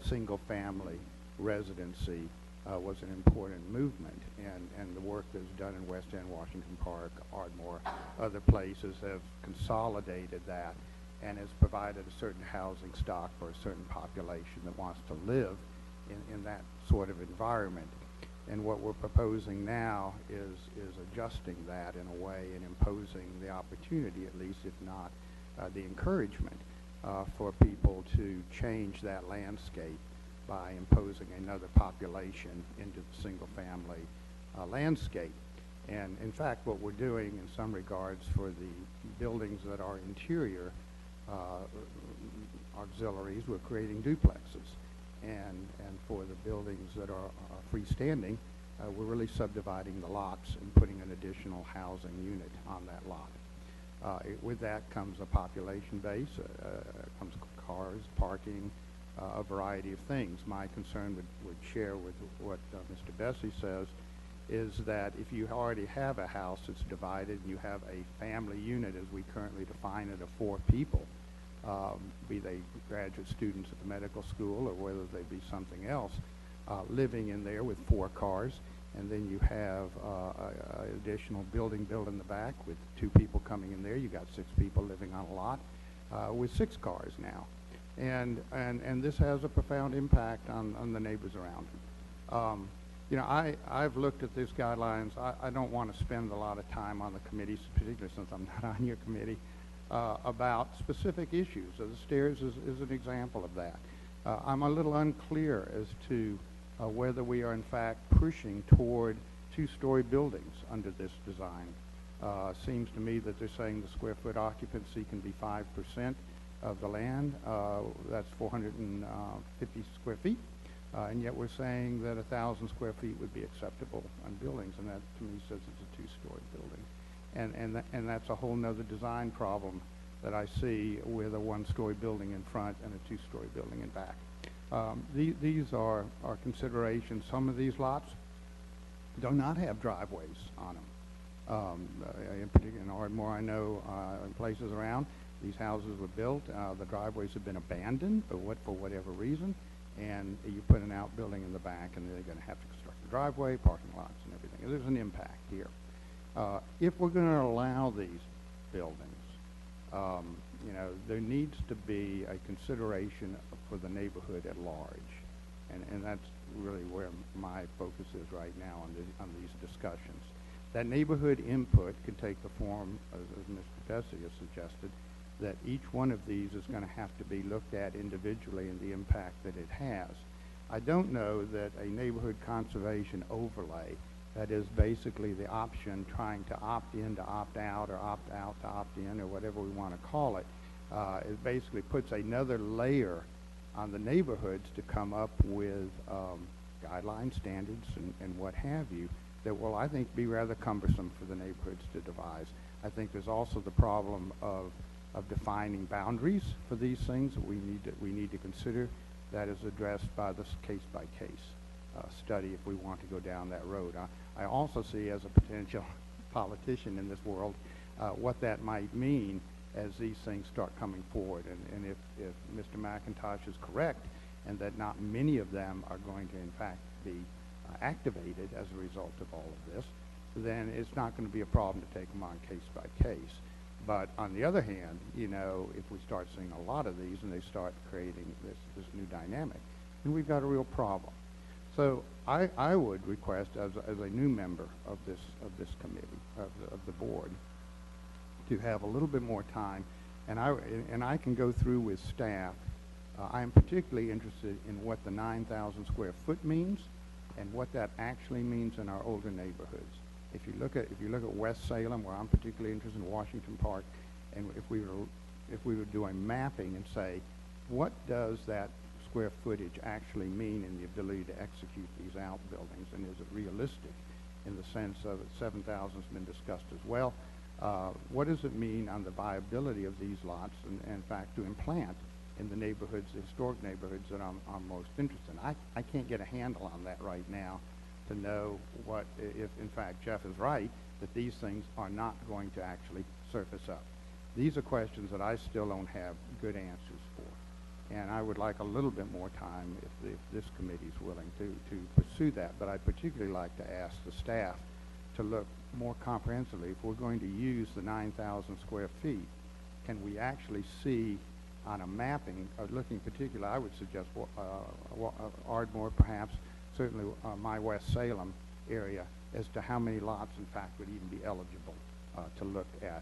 [SPEAKER 9] single-family residency was an important movement, and the work that's done in West End, Washington Park, Ardmore, other places have consolidated that and has provided a certain housing stock for a certain population that wants to live in that sort of environment. And what we're proposing now is adjusting that in a way and imposing the opportunity, at least if not the encouragement, for people to change that landscape by imposing another population into the single-family landscape. And in fact, what we're doing in some regards for the buildings that are interior auxiliaries, we're creating duplexes. And for the buildings that are freestanding, we're really subdividing the lots and putting an additional housing unit on that lot. With that comes a population base, comes cars, parking, a variety of things. My concern would share with what Mr. Bessie says, is that if you already have a house that's divided and you have a family unit, as we currently define it, of 4 people, be they graduate students at the medical school or whether they be something else, living in there with 4 cars, and then you have an additional building built in the back with 2 people coming in there. You got 6 people living on a lot with 6 cars now, and this has a profound impact on the neighbors around them. You know, I've looked at these guidelines. I don't want to spend a lot of time on the committees, particularly since I'm not on your committee, about specific issues. So the stairs is an example of that. I'm a little unclear as to whether we are in fact pushing toward 2-story buildings under this design. Seems to me that they're saying the square foot occupancy can be 5% of the land. That's 450 square feet. And yet we're saying that 1,000 square feet would be acceptable on buildings, and that to me says it's a two-story building. And that's a whole nother design problem that I see with a one-story building in front and a two-story building in back. These are considerations. Some of these lots do not have driveways on them. In particular, in Ardmore, I know in places around, these houses were built, the driveways have been abandoned for whatever reason, and you put an outbuilding in the back, and they're going to have to construct a driveway, parking lots, and everything. There's an impact here. If we're going to allow these buildings, you know, there needs to be a consideration for the neighborhood at large, and that's really where my focus is right now on these discussions. That neighborhood input could take the form, as Mr. Desi has suggested, that each one of these is going to have to be looked at individually and the impact that it has. I don't know that a neighborhood conservation overlay, that is basically the option trying to opt in to opt out, or opt out to opt in, or whatever we want to call it, it basically puts another layer on the neighborhoods to come up with guideline standards and what have you that will, I think, be rather cumbersome for the neighborhoods to devise. I think there's also the problem of defining boundaries for these things that we need to consider. That is addressed by this case-by-case study if we want to go down that road. I also see, as a potential politician in this world, what that might mean as these things start coming forward. And if Mr. McIntosh is correct, and that not many of them are going to in fact be activated as a result of all of this, then it's not going to be a problem to take them on case by case. But on the other hand, you know, if we start seeing a lot of these and they start creating this new dynamic, then we've got a real problem. So I would request, as a new member of this committee, of the board, to have a little bit more time, and I can go through with staff. I am particularly interested in what the 9,000 square foot means and what that actually means in our older neighborhoods. If you look at West Salem, where I'm particularly interested in Washington Park, and if we were doing mapping and say, what does that square footage actually mean in the ability to execute these outbuildings, and is it realistic in the sense of 7,000 has been discussed as well. What does it mean on the viability of these lots, and in fact to implant in the neighborhoods, the historic neighborhoods that I'm most interested in? I can't get a handle on that right now to know what, if in fact Jeff is right, that these things are not going to actually surface up. These are questions that I still don't have good answers for. And I would like a little bit more time if this committee is willing to pursue that. But I'd particularly like to ask the staff to look more comprehensively. If we're going to use the 9,000 square feet, can we actually see on a mapping, looking particular, I would suggest Ardmore perhaps, certainly my West Salem area, as to how many lots in fact would even be eligible to look at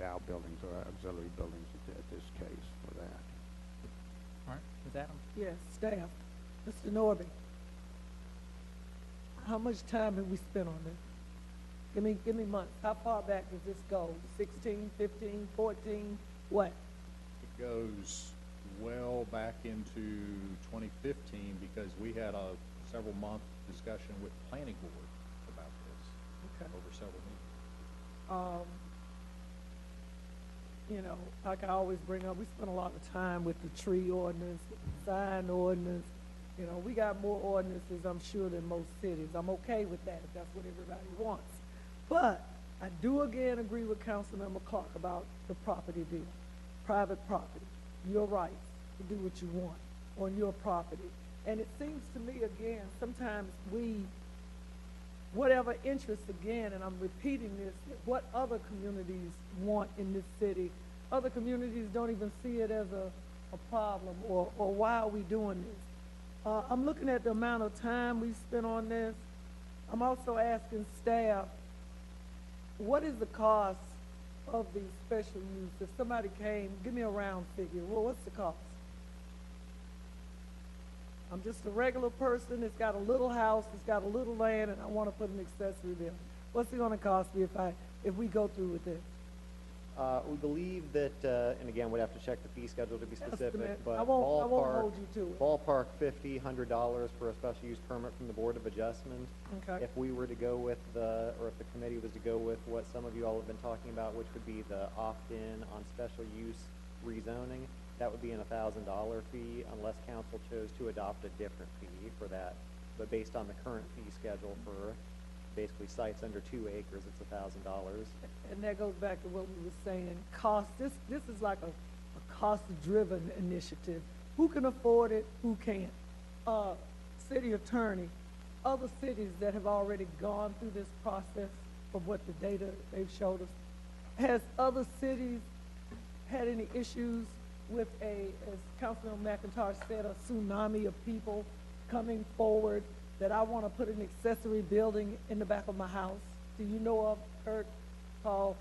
[SPEAKER 9] outbuildings or auxiliary buildings at this case for that.
[SPEAKER 1] All right, Ms. Adams?
[SPEAKER 2] Yes, staff. Mr. Norby, how much time have we spent on this? Give me months. How far back does this go? 16, 15, 14, what?
[SPEAKER 4] It goes well back into 2015 because we had a several month discussion with the planning board about this over several meetings.
[SPEAKER 2] You know, like I always bring up, we spend a lot of time with the tree ordinance, the sign ordinance. You know, we got more ordinances, I'm sure, than most cities. I'm okay with that if that's what everybody wants. But I do again agree with Councilmember Clark about the property deal, private property, your rights to do what you want on your property. And it seems to me, again, sometimes whatever interests, again, and I'm repeating this, what other communities want in this city, other communities don't even see it as a problem, or why are we doing this? I'm looking at the amount of time we spent on this. I'm also asking staff, what is the cost of the special use? If somebody came, give me a round figure. Well, what's the cost? I'm just a regular person. It's got a little house. It's got a little land, and I want to put an accessory building. What's it going to cost me if we go through with this?
[SPEAKER 6] We believe that, and again, we'd have to check the fee schedule to be specific,
[SPEAKER 2] Estimate.
[SPEAKER 6] but
[SPEAKER 2] I won't
[SPEAKER 6] ballpark,
[SPEAKER 2] hold you to it.
[SPEAKER 6] ballpark $100 for a special use permit from the Board of Adjustment.
[SPEAKER 2] Okay.
[SPEAKER 6] If we were to go with or if the committee was to go with what some of you all have been talking about, which would be the opt-in on special use rezoning, that would be an $1,000 fee unless council chose to adopt a different fee for that. But based on the current fee schedule for basically sites under 2 acres, it's $1,000.
[SPEAKER 2] And that goes back to what we were saying, cost, this is like a cost-driven initiative. Who can afford it, who can't? City attorney, other cities that have already gone through this process from what the data they've showed us, has other cities had any issues with as Councilman McIntosh said, a tsunami of people coming forward that I want to put an accessory building in the back of my house? Do you know of, Kurt, Paul?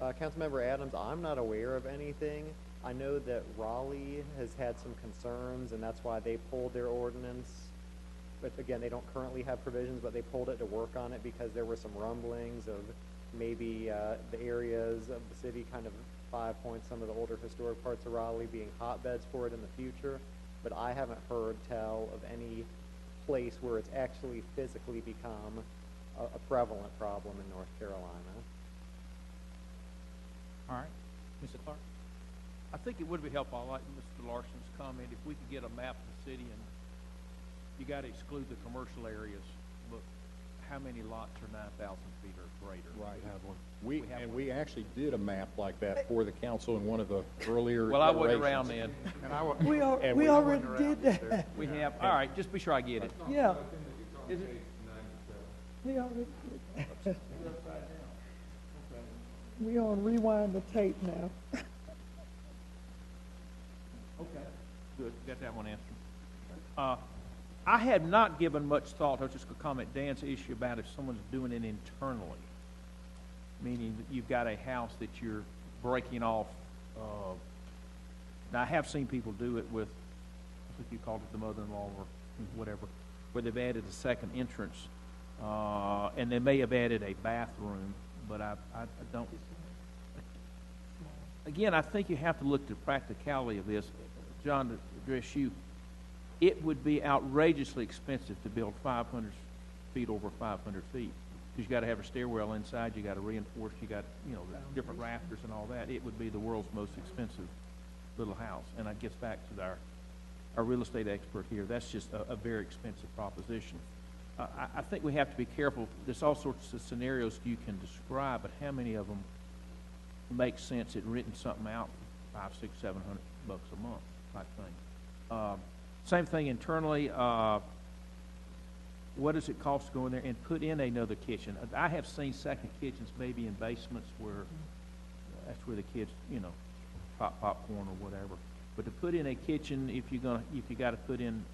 [SPEAKER 6] Councilmember Adams, I'm not aware of anything. I know that Raleigh has had some concerns, and that's why they pulled their ordinance. But again, they don't currently have provisions, but they pulled it to work on it because there were some rumblings of maybe the areas of the city, kind of 5 Points, some of the older historic parts of Raleigh being hotbeds for it in the future. But I haven't heard tell of any place where it's actually physically become a prevalent problem in North Carolina.
[SPEAKER 1] All right. Mr. Clark?
[SPEAKER 10] I think it would be helpful, I like Mr. Larson's comment, if we could get a map of the city, and you gotta exclude the commercial areas, but how many lots are 9,000 feet or greater?
[SPEAKER 4] Right.
[SPEAKER 10] We have one.
[SPEAKER 4] We actually did a map like that for the council in one of the earlier
[SPEAKER 10] Well, I wasn't
[SPEAKER 4] iterations.
[SPEAKER 10] around then.
[SPEAKER 9] And I wa-
[SPEAKER 2] We already did that.
[SPEAKER 10] We have, all right, just be sure I get it.
[SPEAKER 2] Yeah. We already did that. We on rewind the tape now.
[SPEAKER 10] Okay. Good, got that one answered. I had not given much thought, I was just gonna comment Dan's issue about if someone's doing it internally, meaning that you've got a house that you're breaking off. Now, I have seen people do it with, I think you called it the mother-in-law or whatever, where they've added a second entrance, and they may have added a bathroom, but I don't. Again, I think you have to look at the practicality of this. John, to address you, it would be outrageously expensive to build 500 feet over 500 feet. Because you got to have a stairwell inside, you got to reinforce, you got, the different rafters and all that. It would be the world's most expensive little house. And that gets back to our real estate expert here. That's just a very expensive proposition. I think we have to be careful. There's all sorts of scenarios you can describe, but how many of them make sense at renting something out for $500, $600, $700 a month type thing? Same thing internally. What does it cost to go in there and put in another kitchen? I have seen second kitchens maybe in basements where that's where the kids, pop popcorn or whatever. But to put in a kitchen, if you got to put in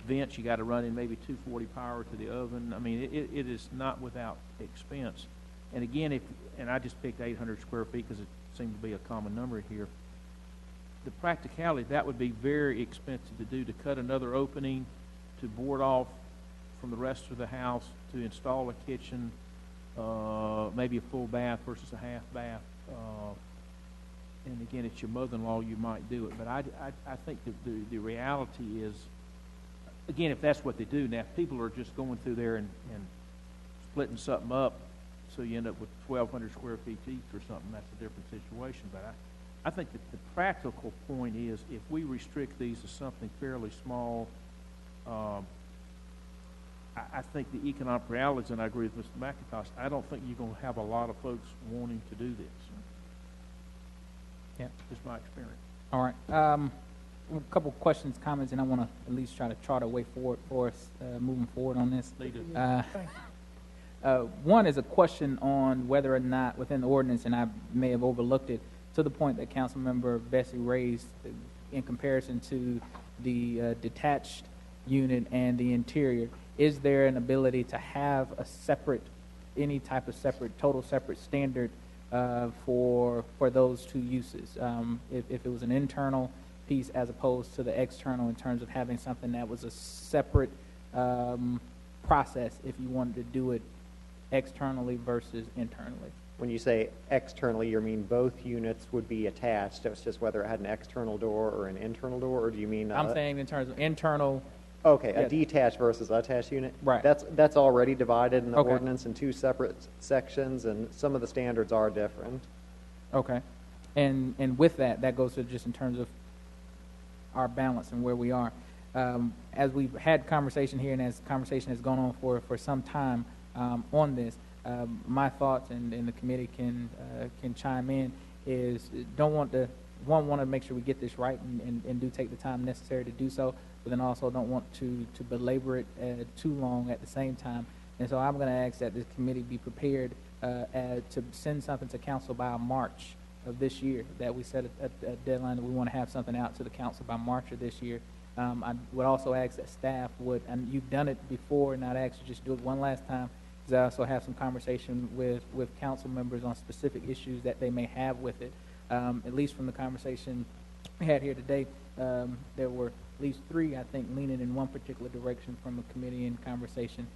[SPEAKER 10] vents, you got to run in maybe 240 power to the oven. I mean, it is not without expense. And again, and I just picked 800 square feet because it seemed to be a common number here. The practicality, that would be very expensive to do, to cut another opening, to board off from the rest of the house, to install a kitchen, maybe a full bath versus a half bath. And again, it's your mother-in-law, you might do it. But I think that the reality is, again, if that's what they do, now if people are just going through there and splitting something up, so you end up with 1,200 square feet each or something, that's a different situation. But I think that the practical point is, if we restrict these to something fairly small, I think the economic realities, and I agree with Mr. McIntosh, I don't think you're going to have a lot of folks wanting to do this.
[SPEAKER 1] Yeah.
[SPEAKER 10] Just my experience.
[SPEAKER 1] All right. A couple questions, comments, and I want to at least try to chart a way forward for us moving forward on this. One is a question on whether or not within the ordinance, and I may have overlooked it, to the point that Councilmember Bessie raised in comparison to the detached unit and the interior. Is there an ability to have a separate, any type of separate, total separate standard for those two uses? If it was an internal piece as opposed to the external, in terms of having something that was a separate process if you wanted to do it externally versus internally.
[SPEAKER 6] When you say externally, you mean both units would be attached, it's just whether it had an external door or an internal door, or do you mean?
[SPEAKER 1] I'm saying in terms of internal,
[SPEAKER 6] Okay,
[SPEAKER 1] yeah.
[SPEAKER 6] a detached versus attached unit?
[SPEAKER 1] Right.
[SPEAKER 6] That's already divided in the
[SPEAKER 1] Okay.
[SPEAKER 6] ordinance in two separate sections, and some of the standards are different.
[SPEAKER 1] okay. And with that, that goes to just in terms of our balance and where we are. As we've had conversation here and as conversation has gone on for some time on this, my thoughts and the committee can chime in is want to make sure we get this right and do take the time necessary to do so, but then also don't want to belabor it too long at the same time. And so I'm going to ask that this committee be prepared to send something to council by March of this year, that we set a deadline that we want to have something out to the council by March of this year. I would also ask that staff would, and you've done it before, and I'd ask you just do it one last time, because I also have some conversation with council members on specific issues that they may have with it. At least from the conversation we had here today, there were at least three, I think, leaning in one particular direction from a committee in conversation.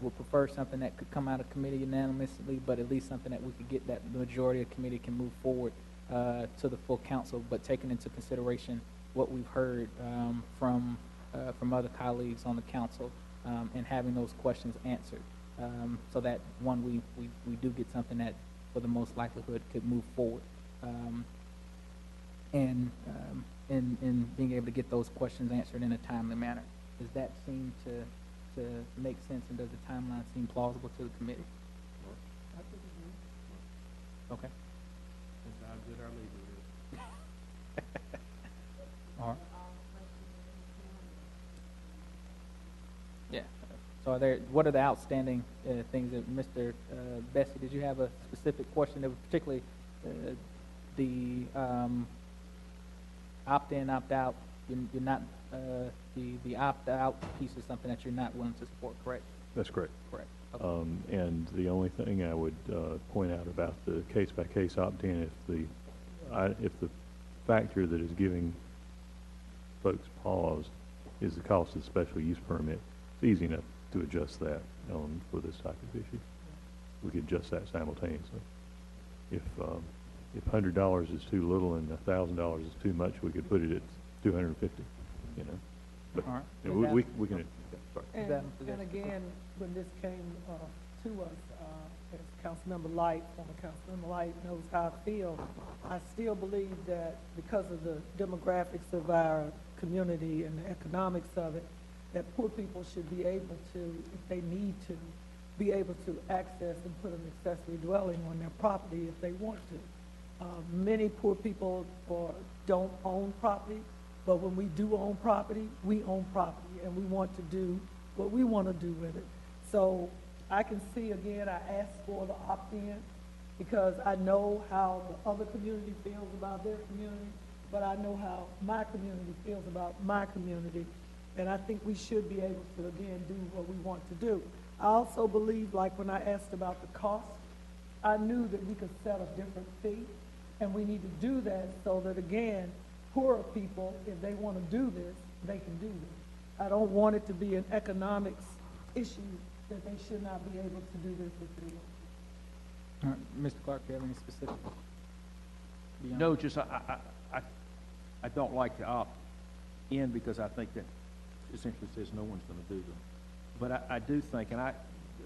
[SPEAKER 1] Would prefer something that could come out of committee unanimously, but at least something that we could get that the majority of committee can move forward to the full council, but taking into consideration what we've heard from other colleagues on the council and having those questions answered, so that one, we do get something that for the most likelihood could move forward. And being able to get those questions answered in a timely manner. Does that seem to make sense, and does the timeline seem plausible to the committee? Okay.
[SPEAKER 10] That's how good our leader is.
[SPEAKER 1] All right. Yeah. So what are the outstanding things that Mr. Bessie, did you have a specific question that was particularly the opt-in, opt-out? You're not, the opt-out piece is something that you're not willing to support, correct?
[SPEAKER 5] That's correct.
[SPEAKER 1] Correct. Okay.
[SPEAKER 5] And the only thing I would point out about the case-by-case opt-in, if the factor that is giving folks pause is the cost of the special use permit, it's easy enough to adjust that for this type of issue. We could adjust that simultaneously. If $100 is too little and $1,000 is too much, we could put it at $250. But
[SPEAKER 1] All right.
[SPEAKER 5] you know, we can. Sorry.
[SPEAKER 2] And again, when this came to us, as Councilmember Light, former Councilmember Light knows how I feel, I still believe that because of the demographics of our community and the economics of it, that poor people should be able to, if they need to, be able to access and put an accessory dwelling on their property if they want to. Many poor people don't own property, but when we do own property, we own property, and we want to do what we want to do with it. So I can see, again, I asked for the opt-in because I know how the other community feels about their community, but I know how my community feels about my community, and I think we should be able to, again, do what we want to do. I also believe, like when I asked about the cost, I knew that we could set a different fee, and we need to do that so that, again, poorer people, if they want to do this, they can do this. I don't want it to be an economics issue that they should not be able to do this if they want.
[SPEAKER 1] All right. Mr. Clark, do you have any specific? beyond?
[SPEAKER 10] No, just I don't like to opt in because I think that essentially says no one's going to do them. But I do think, and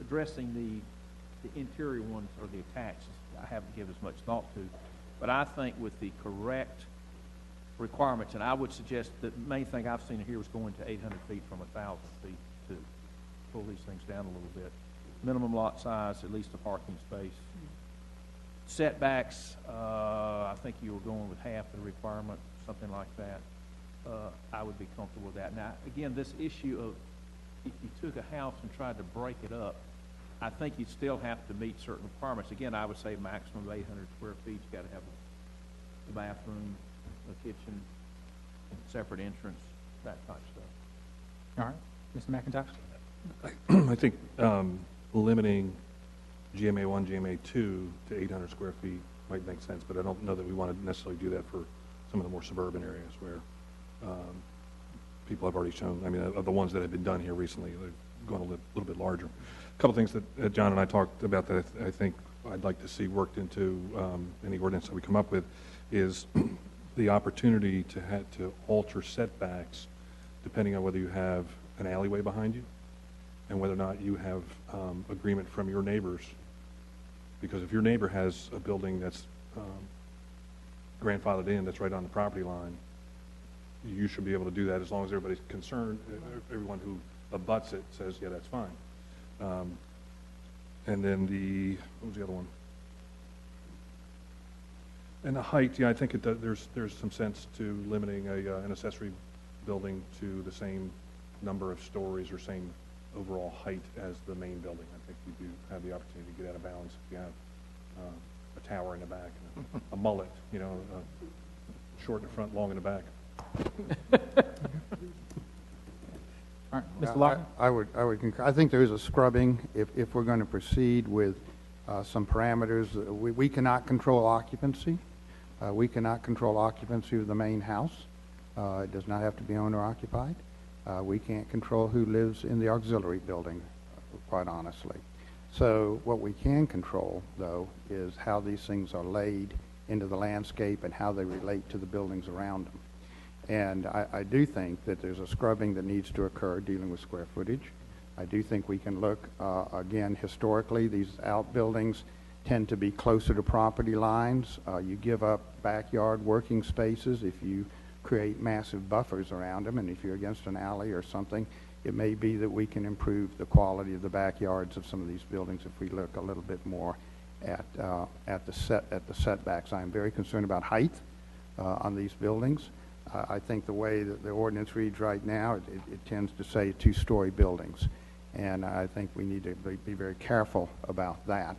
[SPEAKER 10] addressing the interior ones or the attached, I haven't given as much thought to. But I think with the correct requirements, and I would suggest that the main thing I've seen here was going to 800 feet from 1,000 feet to pull these things down a little bit. Minimum lot size, at least a parking space. Setbacks, I think you were going with half the requirement, something like that. I would be comfortable with that. Now, again, this issue of if you took a house and tried to break it up, I think you'd still have to meet certain requirements. Again, I would say maximum of 800 square feet. You got to have the bathroom, the kitchen, separate entrance, that type of stuff.
[SPEAKER 1] All right. Mr. McIntosh?
[SPEAKER 8] I think limiting GMA1, GMA2 to 800 square feet might make sense, but I don't know that we want to necessarily do that for some of the more suburban areas where people have already shown, I mean, of the ones that have been done here recently, they've gone a little bit larger. A couple things that John and I talked about that I think I'd like to see worked into any ordinance that we come up with is the opportunity to alter setbacks depending on whether you have an alleyway behind you and whether or not you have agreement from your neighbors. Because if your neighbor has a building that's grandfathered in, that's right on the property line, you should be able to do that as long as everybody's concerned, everyone who abuts it says, yeah, that's fine. And then what was the other one? And the height, yeah, I think there's some sense to limiting an accessory building to the same number of stories or same overall height as the main building. I think you do have the opportunity to get out of bounds if you have a tower in the back, and a mullet, short in the front, long in the back.
[SPEAKER 1] All right, Mr. Locke?
[SPEAKER 9] I would concur. I think there is a scrubbing if we're going to proceed with some parameters. We cannot control occupancy. We cannot control occupancy of the main house. It does not have to be owner occupied. We can't control who lives in the auxiliary building, quite honestly. So what we can control, though, is how these things are laid into the landscape and how they relate to the buildings around them. And I do think that there's a scrubbing that needs to occur dealing with square footage. I do think we can look, again, historically, these outbuildings tend to be closer to property lines. You give up backyard working spaces if you create massive buffers around them, and if you're against an alley or something, it may be that we can improve the quality of the backyards of some of these buildings if we look a little bit more at the setbacks. I am very concerned about height on these buildings. I think the way that the ordinance reads right now, it tends to say two-story buildings, and I think we need to be very careful about that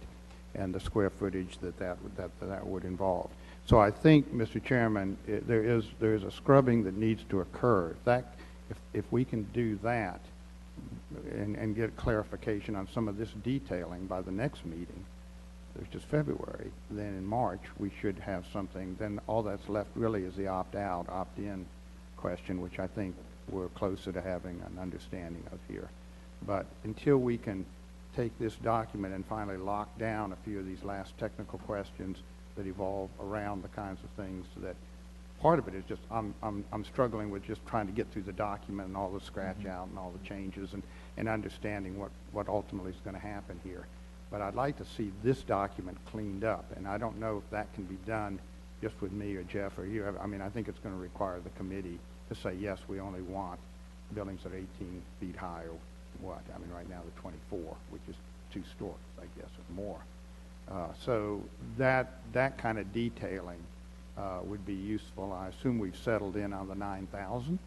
[SPEAKER 9] and the square footage that would involve. So I think, Mr. Chairman, there is a scrubbing that needs to occur. If we can do that and get clarification on some of this detailing by the next meeting, which is February, then in March we should have something. Then all that's left really is the opt-out, opt-in question, which I think we're closer to having an understanding of here. But until we can take this document and finally lock down a few of these last technical questions that evolve around the kinds of things that part of it is just I'm struggling with just trying to get through the document and all the scratch out and all the changes and understanding what ultimately is going to happen here. But I'd like to see this document cleaned up, and I don't know if that can be done just with me or Jeff or you. I mean, I think it's going to require the committee to say, yes, we only want buildings that are 18 feet high or what. I mean, right now they're 24, which is 2 stories, I guess, or more. So that kind of detailing would be useful. I assume we've settled in on the 9,000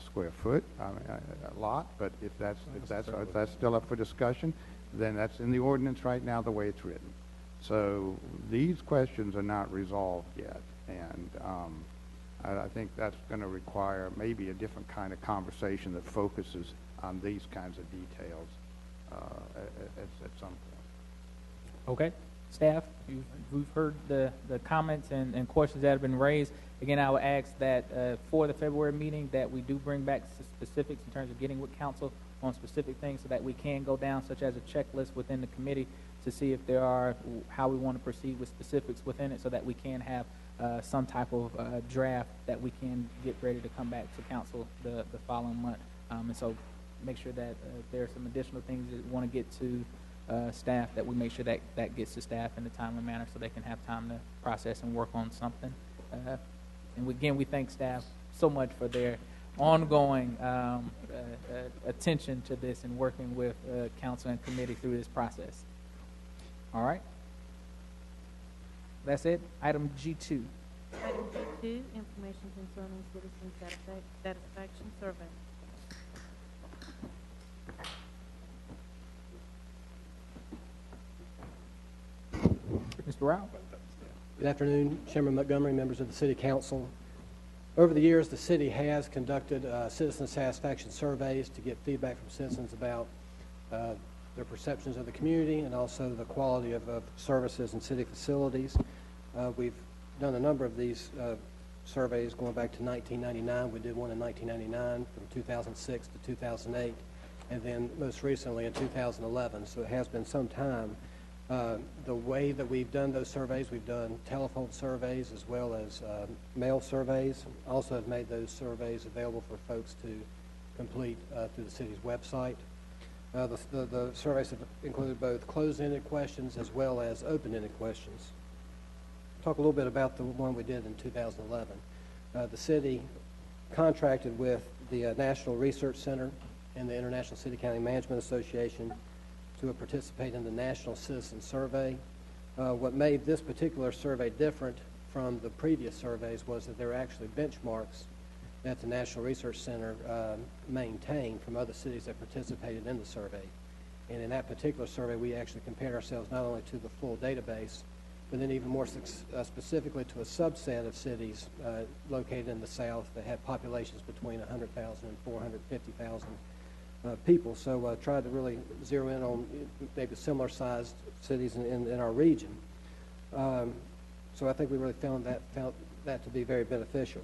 [SPEAKER 9] square foot lot, but if that's still up for discussion, then that's in the ordinance right now the way it's written. So these questions are not resolved yet, and I think that's going to require maybe a different kind of conversation that focuses on these kinds of details at some point.
[SPEAKER 1] Okay. Staff, we've heard the comments and questions that have been raised. Again, I would ask that for the February meeting that we do bring back specifics in terms of getting with council on specific things so that we can go down, such as a checklist within the committee to see if there are, how we want to proceed with specifics within it so that we can have some type of draft that we can get ready to come back to council the following month. And so make sure that there are some additional things that we want to get to staff, that we make sure that gets to staff in a timely manner so they can have time to process and work on something. And again, we thank staff so much for their ongoing attention to this and working with council and committee through this process. All right. That's it. Item G2.
[SPEAKER 3] Item G2, information concerning citizen satisfaction survey.
[SPEAKER 1] Mr. Rao.
[SPEAKER 11] Good afternoon, Chairman Montgomery, members of the City Council. Over the years, the city has conducted citizen satisfaction surveys to get feedback from citizens about their perceptions of the community and also the quality of services and city facilities. We've done a number of these surveys going back to 1999. We did one in 1999 from 2006 to 2008, and then most recently in 2011. So it has been some time. The way that we've done those surveys, we've done telephone surveys as well as mail surveys. Also have made those surveys available for folks to complete through the city's website. The surveys have included both closed-ended questions as well as open-ended questions. Talk a little bit about the one we did in 2011. The city contracted with the National Research Center and the International City County Management Association to participate in the National Citizen Survey. What made this particular survey different from the previous surveys was that there were actually benchmarks that the National Research Center maintained from other cities that participated in the survey. And in that particular survey, we actually compared ourselves not only to the full database, but then even more specifically to a subset of cities located in the South that had populations between 100,000 and 450,000 people. So tried to really zero in on maybe similar sized cities in our region. So I think we really found that to be very beneficial.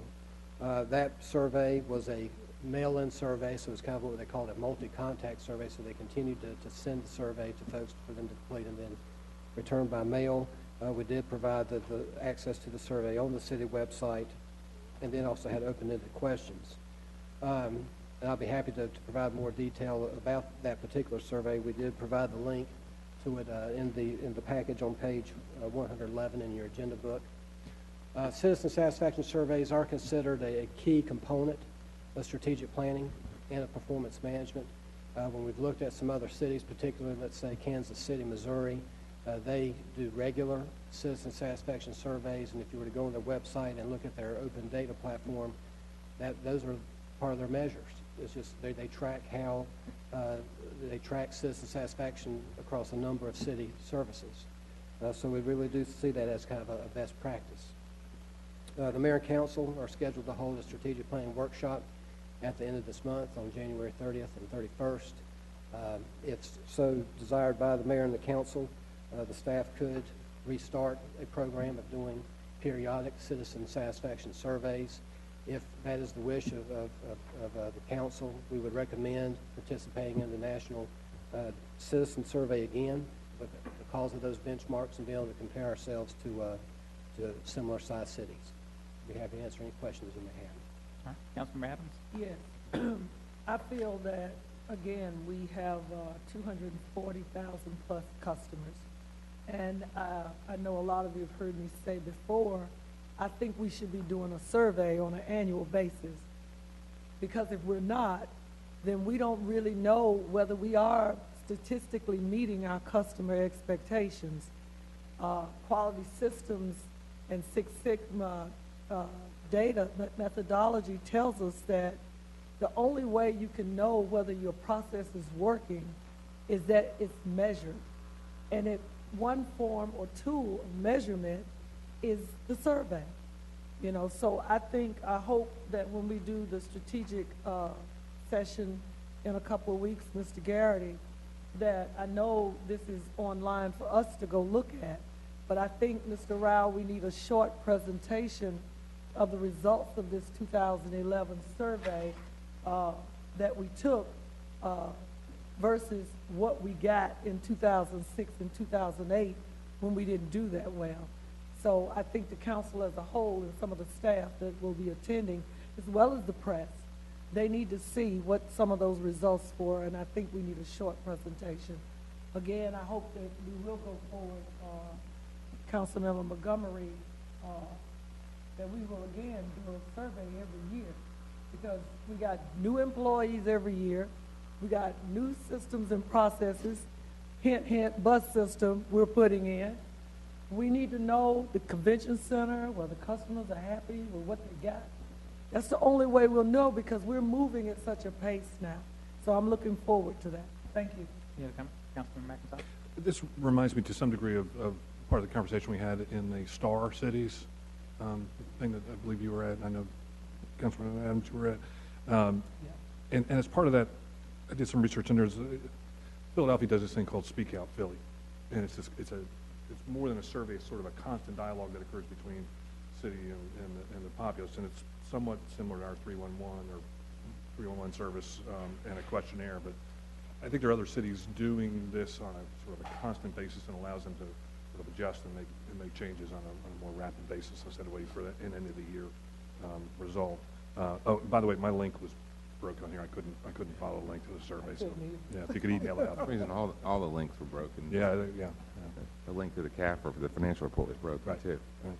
[SPEAKER 11] That survey was a mail-in survey, so it's kind of what they called a multi-contact survey, so they continued to send the survey to folks for them to complete and then return by mail. We did provide the access to the survey on the city website, and then also had open-ended questions. And I'll be happy to provide more detail about that particular survey. We did provide the link to it in the package on page 111 in your agenda book. Citizen satisfaction surveys are considered a key component of strategic planning and of performance management. When we've looked at some other cities, particularly, let's say, Kansas City, Missouri, they do regular citizen satisfaction surveys, and if you were to go on their website and look at their open data platform, those are part of their measures. It's just they track how they track citizen satisfaction across a number of city services. So we really do see that as kind of a best practice. The mayor and council are scheduled to hold a strategic planning workshop at the end of this month on January 30th and 31st. If so desired by the mayor and the council, the staff could restart a program of doing periodic citizen satisfaction surveys. If that is the wish of the council, we would recommend participating in the National Citizen Survey again because of those benchmarks and be able to compare ourselves to similar sized cities. I'd be happy to answer any questions you may have.
[SPEAKER 1] All right, Councilmember Adams?
[SPEAKER 2] Yes. I feel that, again, we have 240,000 plus customers. And I know a lot of you have heard me say before, I think we should be doing a survey on an annual basis. Because if we're not, then we don't really know whether we are statistically meeting our customer expectations. Quality systems and Six Sigma data methodology tells us that the only way you can know whether your process is working is that it's measured. And if one form or tool of measurement is the survey. You know, so I hope that when we do the strategic session in a couple of weeks, Mr. Garrity, that I know this is online for us to go look at, but I think, Mr. Rao, we need a short presentation of the results of this 2011 survey that we took versus what we got in 2006 and 2008 when we didn't do that well. So I think the council as a whole and some of the staff that will be attending, as well as the press, they need to see what some of those results were, and I think we need a short presentation. Again, I hope that we will go forward, Councilmember Montgomery, that we will again do a survey every year, because we got new employees every year, we got new systems and processes, hint, hint, bus system we're putting in. We need to know the convention center, whether customers are happy with what they got. That's the only way we'll know, because we're moving at such a pace now. So I'm looking forward to that. Thank you.
[SPEAKER 1] You have a comment? Councilmember McIntyre?
[SPEAKER 8] This reminds me to some degree of part of the conversation we had in the Star Cities thing that I believe you were at, and I know Councilman Adams, you were at. And as part of that, I did some research, and Philadelphia does this thing called Speak Out Philly, and it's more than a survey. It's sort of a constant dialogue that occurs between city and the populace, and it's somewhat similar to our 311 or 311 service and a questionnaire. But I think there are other cities doing this on a sort of a constant basis and allows them to sort of adjust and make changes on a more rapid basis instead of waiting for an end of the year result. Oh, by the way, my link was broken on here. I couldn't follow the link to the survey. So yeah, if you could email it out.
[SPEAKER 12] For some reason, all the links were broken.
[SPEAKER 8] Yeah.
[SPEAKER 12] The link to the CAFR for the financial report was broken
[SPEAKER 8] Right.
[SPEAKER 12] too.
[SPEAKER 8] Right.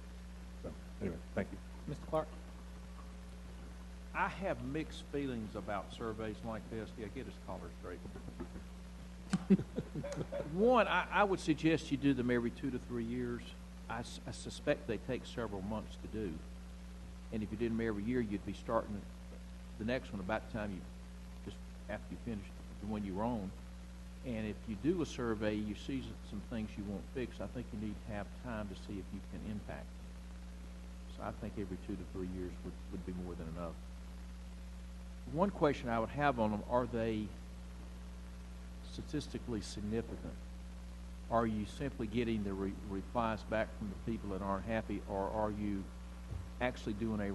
[SPEAKER 8] So anyway, thank you.
[SPEAKER 1] Mr. Clark?
[SPEAKER 10] I have mixed feelings about surveys like this. Yeah, get his collar straight. One, I would suggest you do them every 2 to 3 years. I suspect they take several months to do. And if you did them every year, you'd be starting the next one about the time after you finish the one you were on. And if you do a survey, you see some things you won't fix, I think you need to have time to see if you can impact. So I think every 2 to 3 years would be more than enough. One question I would have on them, are they statistically significant? Are you simply getting the replies back from the people that aren't happy, or are you actually doing a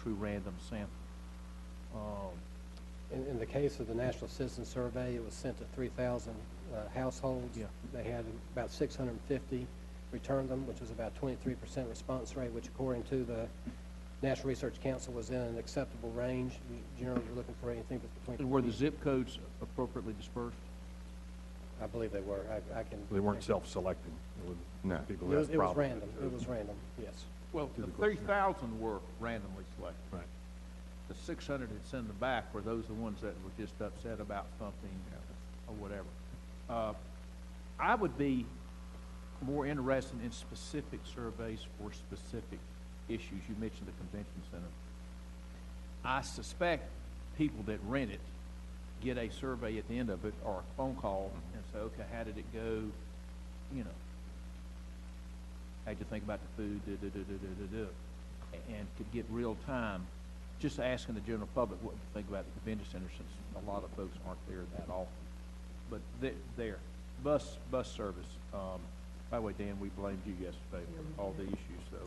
[SPEAKER 10] true random sample?
[SPEAKER 11] In the case of the National Citizen Survey, it was sent to 3,000 households.
[SPEAKER 10] Yeah.
[SPEAKER 11] They had about 650 return them, which was about 23% response rate, which according to the National Research Council was in an acceptable range. Generally, you're looking for anything that's between...
[SPEAKER 10] And were the zip codes appropriately dispersed?
[SPEAKER 11] I believe they were. I can...
[SPEAKER 8] They weren't self-selecting.
[SPEAKER 12] No.
[SPEAKER 8] People
[SPEAKER 11] It
[SPEAKER 8] who
[SPEAKER 11] was,
[SPEAKER 8] had
[SPEAKER 11] it was
[SPEAKER 8] problems.
[SPEAKER 11] random. It was random, yes.
[SPEAKER 10] Well, the 3,000 were randomly selected.
[SPEAKER 8] Right.
[SPEAKER 10] The 600 that sent them back were those the ones that were just upset about something or whatever. I would be more interested in specific surveys for specific issues. You mentioned the convention center. I suspect people that rent it get a survey at the end of it or a phone call and say, okay, how did it go? You know, how'd you think about the food? And could get real time, just asking the general public what they think about the convention center, since a lot of folks aren't there that often. But there, bus service. By the way, Dan, we blamed you yesterday for all the issues. So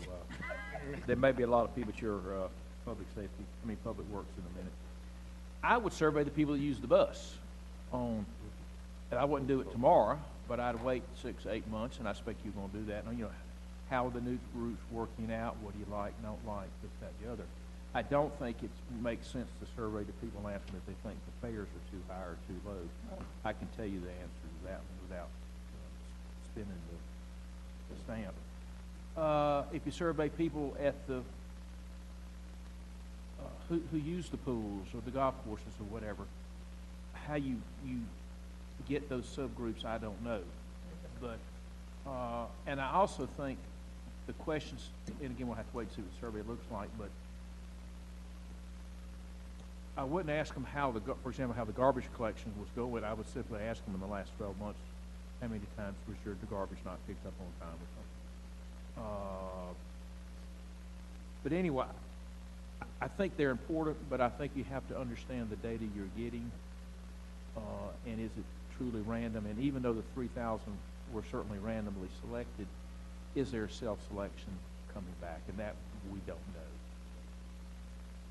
[SPEAKER 10] there may be a lot of people at your public works in a minute. I would survey the people that use the bus. And I wouldn't do it tomorrow, but I'd wait 6 to 8 months, and I expect you're going to do that. And, you know, how are the new routes working out? What do you like, don't like, this, that, the other? I don't think it makes sense to survey the people and ask them if they think the fares are too high or too low. I can tell you the answer to that one without spinning the stamp. If you survey people at the who use the pools or the golf courses or whatever, how you get those subgroups, I don't know. But and I also think the questions, and again, we'll have to wait and see what the survey looks like, but I wouldn't ask them for example, how the garbage collection was going. I would simply ask them in the last 12 months, how many times was the garbage not picked up on time or something. But anyway, I think they're important, but I think you have to understand the data you're getting, and is it truly random? And even though the 3,000 were certainly randomly selected, is there self-selection coming back? And that we don't know.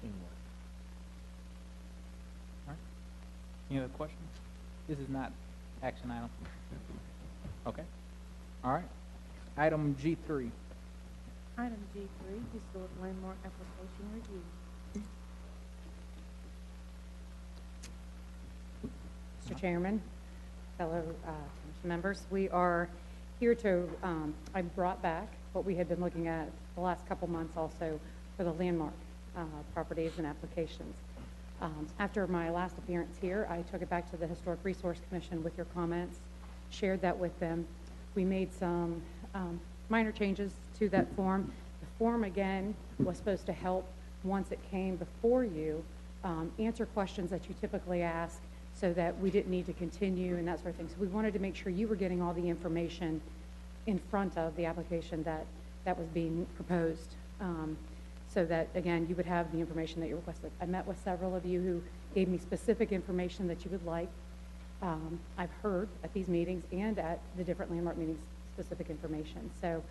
[SPEAKER 10] Anyway.
[SPEAKER 1] All right. Any other questions? This is not action item. Okay. All right. Item G3.
[SPEAKER 3] Item G3, historic landmark application review.
[SPEAKER 13] Mr. Chairman, fellow commission members, we are here to, I brought back what we had been looking at the last couple months also for the landmark properties and applications. After my last appearance here, I took it back to the Historic Resource Commission with your comments, shared that with them. We made some minor changes to that form. The form, again, was supposed to help, once it came before you, answer questions that you typically ask so that we didn't need to continue and that sort of thing. So we wanted to make sure you were getting all the information in front of the application that was being proposed, so that, again, you would have the information that you requested. I met with several of you who gave me specific information that you would like. I've heard at these meetings and at the different landmark meetings specific information. So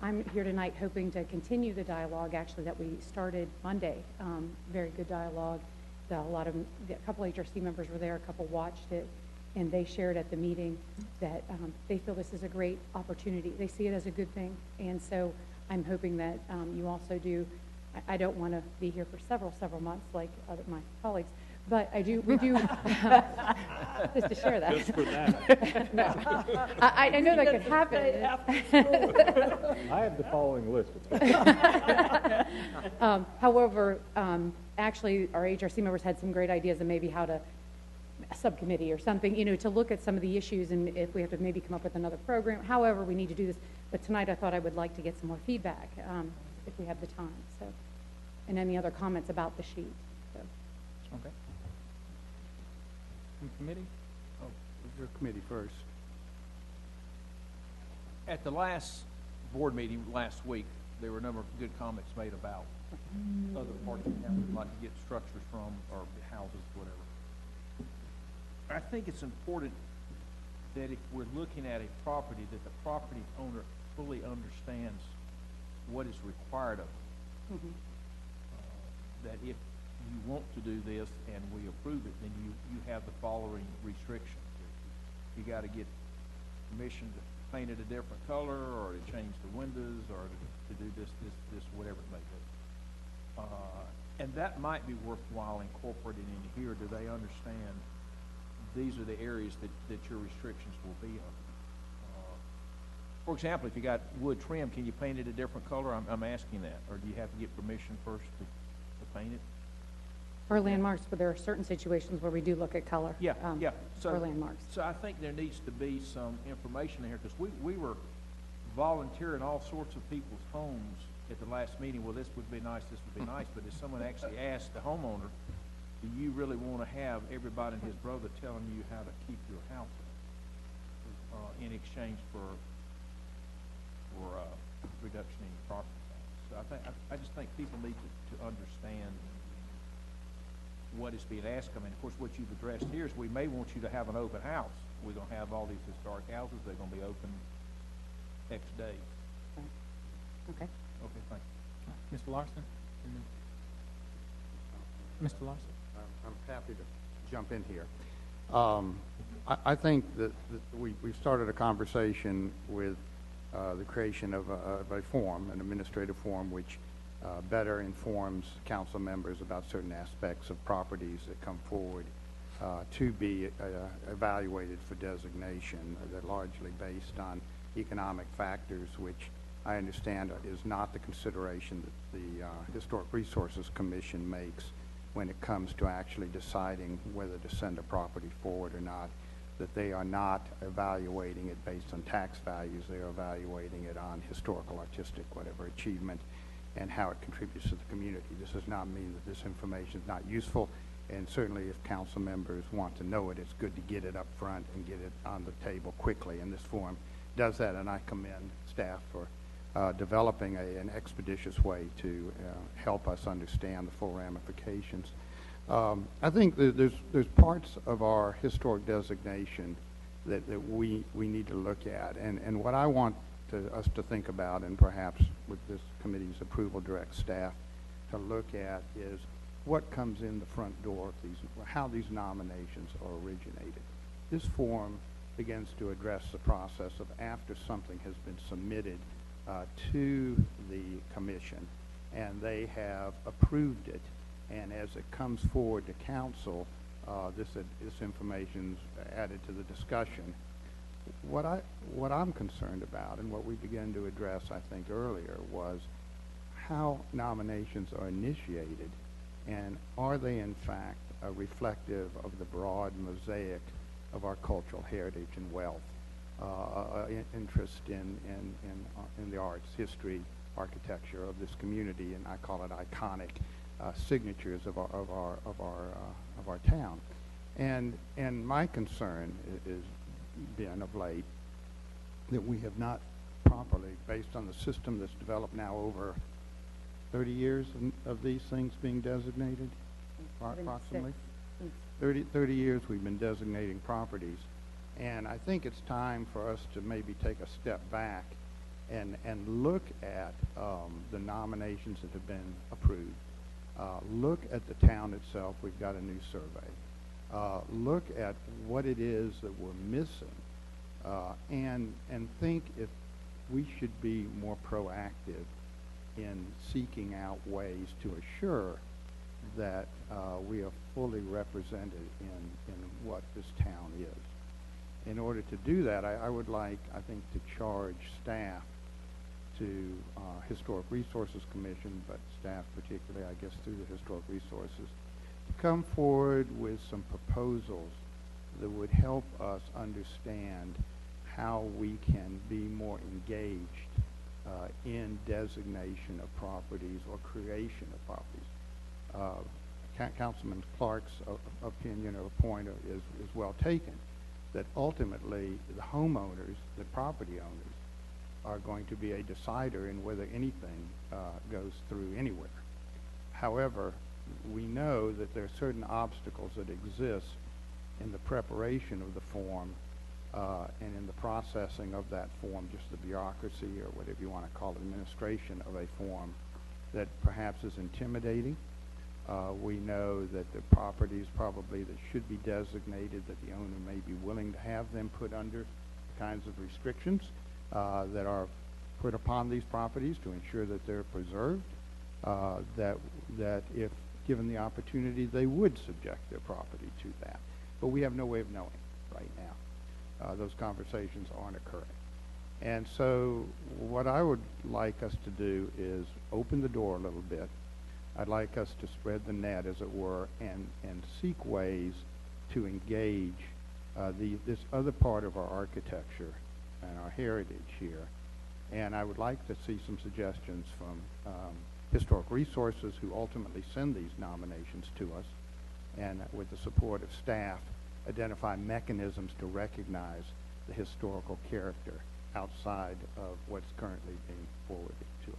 [SPEAKER 13] I'm here tonight hoping to continue the dialogue, actually, that we started Monday. Very good dialogue. A couple HRC members were there, a couple watched it, and they shared at the meeting that they feel this is a great opportunity. They see it as a good thing, and so I'm hoping that you also do. I don't want to be here for several months like my colleagues, but we do, just to share that.
[SPEAKER 5] Just for that.
[SPEAKER 13] I know that could happen.
[SPEAKER 5] I have the following list.
[SPEAKER 13] However, actually, our HRC members had some great ideas and maybe how to, a subcommittee or something, to look at some of the issues and if we have to maybe come up with another program, however we need to do this. But tonight I thought I would like to get some more feedback if we have the time. So, and any other comments about the sheet. So.
[SPEAKER 1] Okay. From committee?
[SPEAKER 9] Oh, your committee first.
[SPEAKER 10] At the last board meeting last week, there were a number of good comments made about other parts of town we'd like to get structures from, or houses, whatever. I think it's important that if we're looking at a property, that the property owner fully understands what is required of them.
[SPEAKER 13] Mm-hmm.
[SPEAKER 10] That if you want to do this and we approve it, then you have the following restrictions. You got to get permission to paint it a different color, or to change the windows, or to do this, whatever it may be. And that might be worthwhile incorporating in here. Do they understand these are the areas that your restrictions will be on? For example, if you got wood trim, can you paint it a different color? I'm asking that. Or do you have to get permission first to paint it?
[SPEAKER 13] For landmarks, but there are certain situations where we do look at color.
[SPEAKER 10] Yeah.
[SPEAKER 13] For landmarks.
[SPEAKER 10] So I think there needs to be some information in here, because we were volunteering all sorts of people's homes at the last meeting. Well, this would be nice, this would be nice. But if someone actually asked the homeowner, do you really want to have everybody and his brother telling you how to keep your house in exchange for reduction in your property tax? So I just think people need to understand what is being asked. I mean, of course, what you've addressed here is we may want you to have an open house. We're going to have all these historic houses. They're going to be open X days.
[SPEAKER 13] Okay.
[SPEAKER 10] Okay, thank you.
[SPEAKER 1] Mr. Larson? Mr. Larson?
[SPEAKER 9] I'm happy to jump in here. I think that we've started a conversation with the creation of a form, an administrative form, which better informs council members about certain aspects of properties that come forward to be evaluated for designation. They're largely based on economic factors, which I understand is not the consideration that the Historic Resources Commission makes when it comes to actually deciding whether to send a property forward or not, that they are not evaluating it based on tax values. They are evaluating it on historical, artistic, whatever achievement, and how it contributes to the community. This does not mean that this information is not useful, and certainly if council members want to know it, it's good to get it up front and get it on the table quickly, and this form does that, and I commend staff for developing an expeditious way to help us understand the full ramifications. I think that there's parts of our historic designation that we need to look at, and what I want us to think about, and perhaps with this committee's approval, direct staff to look at, is what comes in the front door of these, how these nominations are originated. This form begins to address the process of after something has been submitted to the commission and they have approved it, and as it comes forward to council, this information is added to the discussion. What I'm concerned about, and what we began to address, I think, earlier, was how nominations are initiated, and are they in fact reflective of the broad mosaic of our cultural heritage and wealth, interest in the arts, history, architecture of this community, and I call it iconic signatures of our town. And my concern is been of late that we have not properly, based on the system that's developed now over 30 years of these things being designated, approximately. 30 years we've been designating properties, and I think it's time for us to maybe take a step back and look at the nominations that have been approved. Look at the town itself. We've got a new survey. look at what it is that we're missing, and think if we should be more proactive in seeking out ways to assure that we are fully represented in what this town is. In order to do that, I would like, I think, to charge staff to Historic Resources Commission, but staff particularly, I guess, through the Historic Resources, to come forward with some proposals that would help us understand how we can be more engaged in designation of properties or creation of properties. Councilman Clark's opinion or point is well taken, that ultimately the homeowners, the property owners, are going to be a decider in whether anything goes through anywhere. However, we know that there are certain obstacles that exist in the preparation of the form and in the processing of that form, just the bureaucracy or whatever you want to call it, administration of a form, that perhaps is intimidating. We know that the properties probably that should be designated, that the owner may be willing to have them put under the kinds of restrictions that are put upon these properties to ensure that they're preserved, that if given the opportunity, they would subject their property to that. But we have no way of knowing right now. Those conversations aren't occurring. And so what I would like us to do is open the door a little bit. I'd like us to spread the net, as it were, and seek ways to engage this other part of our architecture and our heritage here. And I would like to see some suggestions from Historic Resources, who ultimately send these nominations to us, and with the support of staff, identify mechanisms to recognize the historical character outside of what's currently being forwarded to us.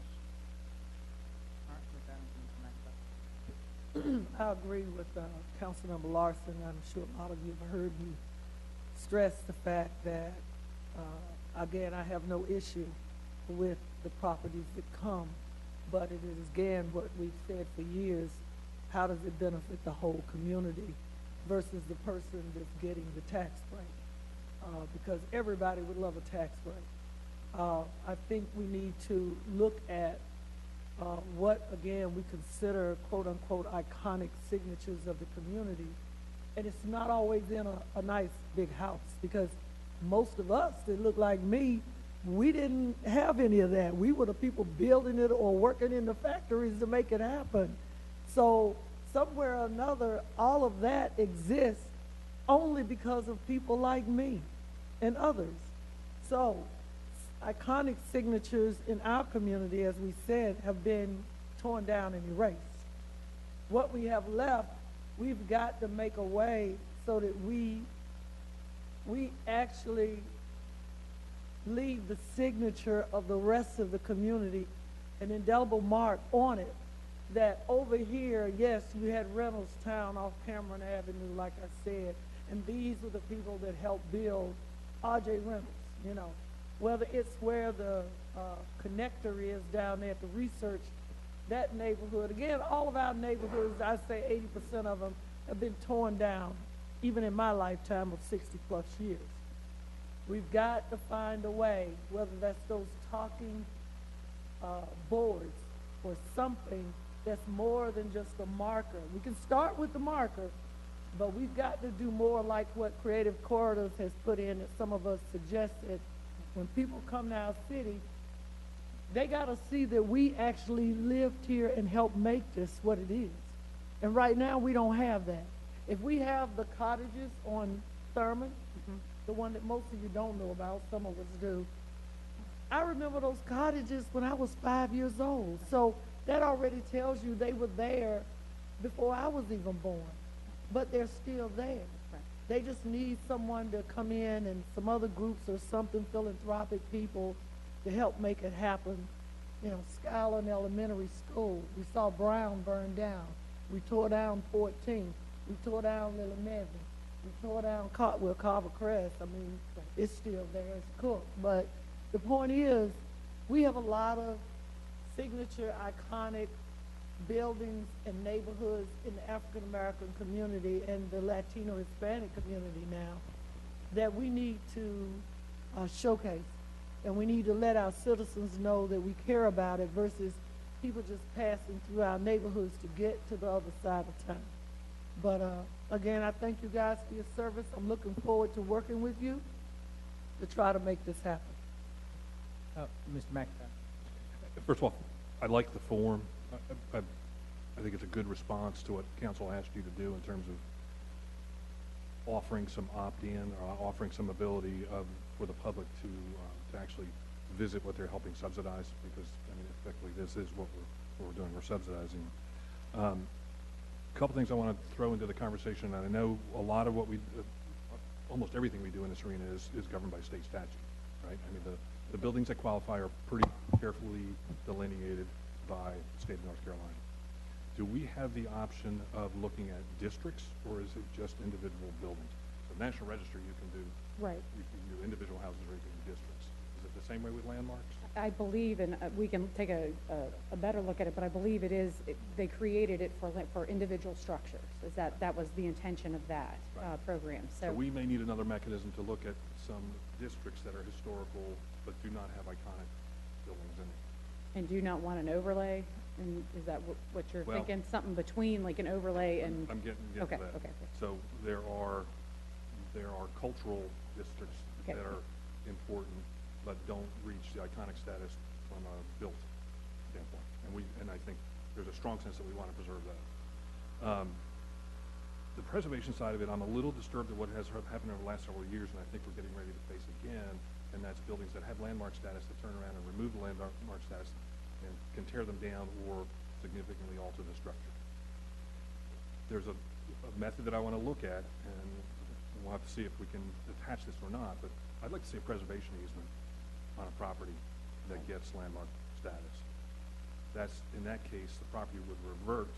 [SPEAKER 2] I agree with Councilmember Larson. I'm sure a lot of you have heard me stress the fact that, again, I have no issue with the properties that come, but it is, again, what we've said for years, how does it benefit the whole community versus the person that's getting the tax break? Because everybody would love a tax break. I think we need to look at what, again, we consider quote-unquote iconic signatures of the community. And it's not always in a nice big house, because most of us that look like me, we didn't have any of that. We were the people building it or working in the factories to make it happen. So somewhere or another, all of that exists only because of people like me and others. So iconic signatures in our community, as we said, have been torn down and erased. What we have left, we've got to make a way so that we actually leave the signature of the rest of the community, an indelible mark on it, that over here, yes, you had Reynoldstown off Cameron Avenue, like I said, and these were the people that helped build R.J. Reynolds, you know. Whether it's where the connector is down there at the research, that neighborhood. Again, all of our neighborhoods, I say 80% of them have been torn down, even in my lifetime of 60+ years. We've got to find a way, whether that's those talking boards or something that's more than just a marker. We can start with the marker, but we've got to do more like what Creative Corridors has put in that some of us suggested. When people come to our city, they got to see that we actually lived here and helped make this what it is. And right now, we don't have that. If we have the cottages on Thurman, the one that most of you don't know about, some of us do, I remember those cottages when I was 5 years old. So that already tells you they were there before I was even born. But they're still there. They just need someone to come in, and some other groups or something, philanthropic people, to help make it happen. You know, Skyland Elementary School, we saw Brown burn down. We tore down 14. We tore down Lily Nevin. We tore down Carver Crest. I mean, it's still there, it's cooked. But the point is, we have a lot of signature, iconic buildings and neighborhoods in the African-American community and the Latino Hispanic community now that we need to showcase. And we need to let our citizens know that we care about it versus people just passing through our neighborhoods to get to the other side of town. But again, I thank you guys for your service. I'm looking forward to working with you to try to make this happen.
[SPEAKER 1] Mr. McIntyre.
[SPEAKER 8] First of all, I like the form. I think it's a good response to what council asked you to do in terms of offering some opt-in or offering some ability for the public to actually visit what they're helping subsidize, because, I mean, effectively, this is what we're doing. We're subsidizing. A couple things I want to throw into the conversation, and I know a lot of what almost everything we do in this arena is governed by state statute, right? I mean, the buildings that qualify are pretty carefully delineated by the state of North Carolina. Do we have the option of looking at districts, or is it just individual buildings? So National Register, you can do,
[SPEAKER 13] Right.
[SPEAKER 8] you can do individual houses, or you can do districts. Is it the same way with landmarks?
[SPEAKER 13] I believe, and we can take a better look at it, but I believe they created it for individual structures. That was the intention of that program.
[SPEAKER 8] So we may need another mechanism to look at some districts that are historical but do not have iconic buildings in it.
[SPEAKER 13] And do not want an overlay? And is that what you're
[SPEAKER 8] Well,
[SPEAKER 13] thinking? Something between like an overlay and?
[SPEAKER 8] I'm getting
[SPEAKER 13] Okay,
[SPEAKER 8] to that.
[SPEAKER 13] okay.
[SPEAKER 8] So there are cultural districts
[SPEAKER 13] Okay.
[SPEAKER 8] that are important but don't reach the iconic status from a built standpoint. And I think there's a strong sense that we want to preserve that. The preservation side of it, I'm a little disturbed at what has happened over the last several years, and I think we're getting ready to face again, and that's buildings that have landmark status that turn around and remove the landmark status and can tear them down or significantly alter the structure. There's a method that I want to look at, and we'll have to see if we can attach this or not, but I'd like to see a preservation easement on a property that gets landmark status. In that case, the property would revert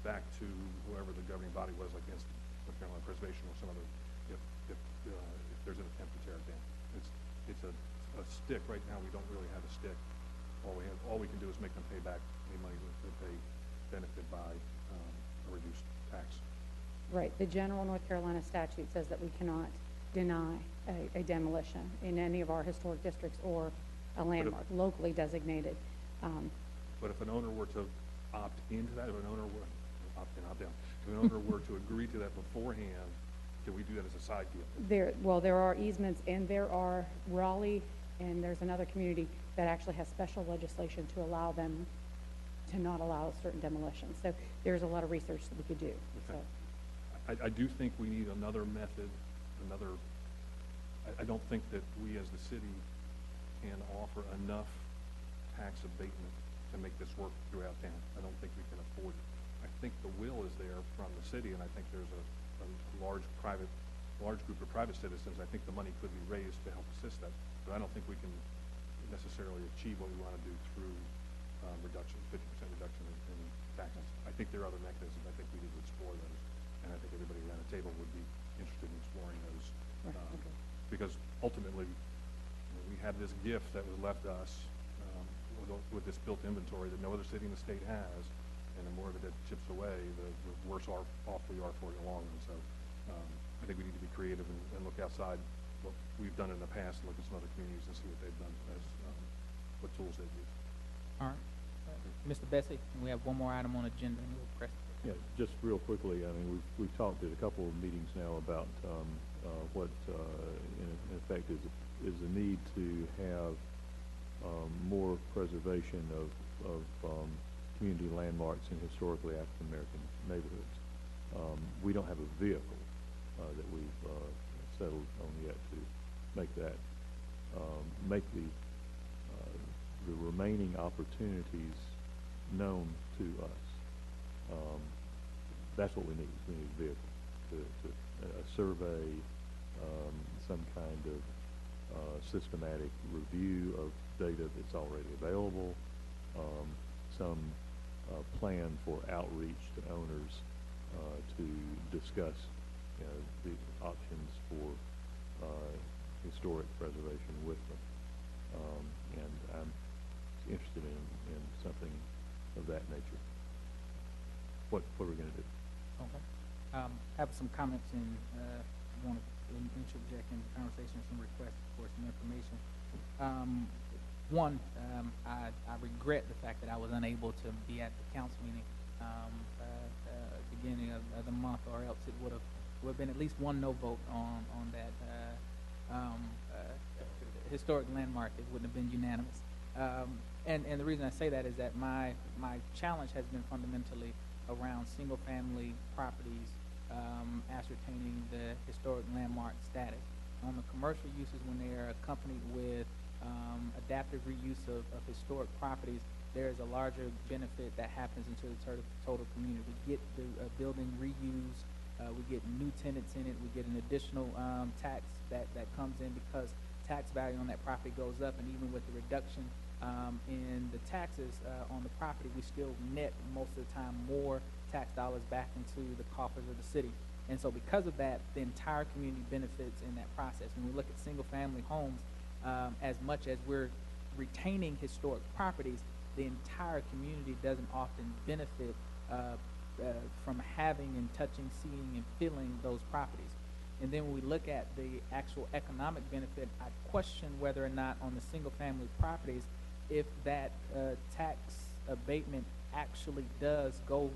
[SPEAKER 8] back to whoever the governing body was, like North Carolina Preservation or some other, if there's an attempt to tear it down. It's a stick. Right now, we don't really have a stick. All we can do is make them pay back any money that they benefit by a reduced tax.
[SPEAKER 13] Right. The general North Carolina statute says that we cannot deny a demolition in any of our historic districts or a landmark locally designated.
[SPEAKER 8] But if an owner were to opt into that, if an owner were opt-in, if an owner were to agree to that beforehand, can we do that as a side deal?
[SPEAKER 13] There are easements, and there are Raleigh, and there's another community that actually has special legislation to allow them to not allow certain demolitions. So there's a lot of research that we could do.
[SPEAKER 8] Okay.
[SPEAKER 13] So.
[SPEAKER 8] I do think we need another method, I don't think that we as the city can offer enough tax abatement to make this work throughout town. I don't think we can afford it. I think the will is there from the city, and I think there's a large group of private citizens. I think the money could be raised to help assist that, but I don't think we can necessarily achieve what we want to do through 50% reduction in taxes. I think there are other mechanisms. I think we need to explore those, and I think everybody around the table would be interested in exploring those. Because ultimately, we have this gift that was left to us with this built inventory that no other city in the state has, and the more of it that chips away, the worse off we are for it in the long run. So I think we need to be creative and look outside what we've done in the past and look at some other communities and see what they've done as what tools they've used.
[SPEAKER 1] All right. Mr. Bessie, we have one more item on the agenda, and we'll press.
[SPEAKER 5] Yeah, just real quickly, I mean, we've talked at a couple of meetings now about what, in effect, is the need to have more preservation of community landmarks in historically African-American neighborhoods. We don't have a vehicle that we've settled on yet to make that, make the remaining opportunities known to us. That's what we need. We need a vehicle to a survey, some kind of systematic review of data that's already available, some plan for outreach to owners to discuss the options for historic preservation with them. And I'm interested in something of that nature. what are we gonna do?
[SPEAKER 1] Okay. Have some comments and, want to interject in the conversation, some requests for some information. One, I regret the fact that I was unable to be at the council meeting, beginning of the month, or else it would have been at least one no vote on that, historic landmark. It wouldn't have been unanimous. And the reason I say that is that my challenge has been fundamentally around single-family properties, ascertaining the historic landmark status. On the commercial uses, when they are accompanied with adaptive reuse of historic properties, there is a larger benefit that happens into the total community. We get the building reused, we get new tenants in it, we get an additional tax that comes in because tax value on that property goes up, and even with the reduction in the taxes on the property, we still net most of the time more tax dollars back into the coffers of the city. And so because of that, the entire community benefits in that process. When we look at single-family homes, as much as we're retaining historic properties, the entire community doesn't often benefit from having and touching, seeing, and feeling those properties. And then when we look at the actual economic benefit, I question whether or not on the single-family properties, if that tax abatement actually does go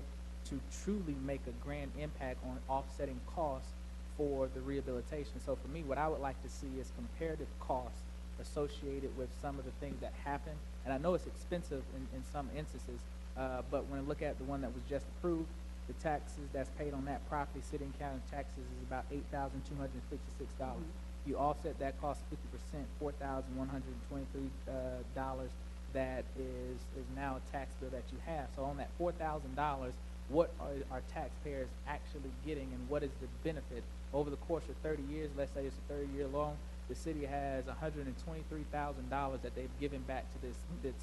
[SPEAKER 1] to truly make a grand impact on offsetting costs for the rehabilitation. So for me, what I would like to see is comparative costs associated with some of the things that happen. And I know it's expensive in some instances, but when I look at the one that was just approved, the taxes that's paid on that property, city and county taxes, is about $8,256. You offset that cost 50%, $4,123 that is now a tax bill that you have. So on that $4,000, what are taxpayers actually getting, and what is the benefit? Over the course of 30 years, let's say it's a 30-year loan, the city has $123,000 that they've given back to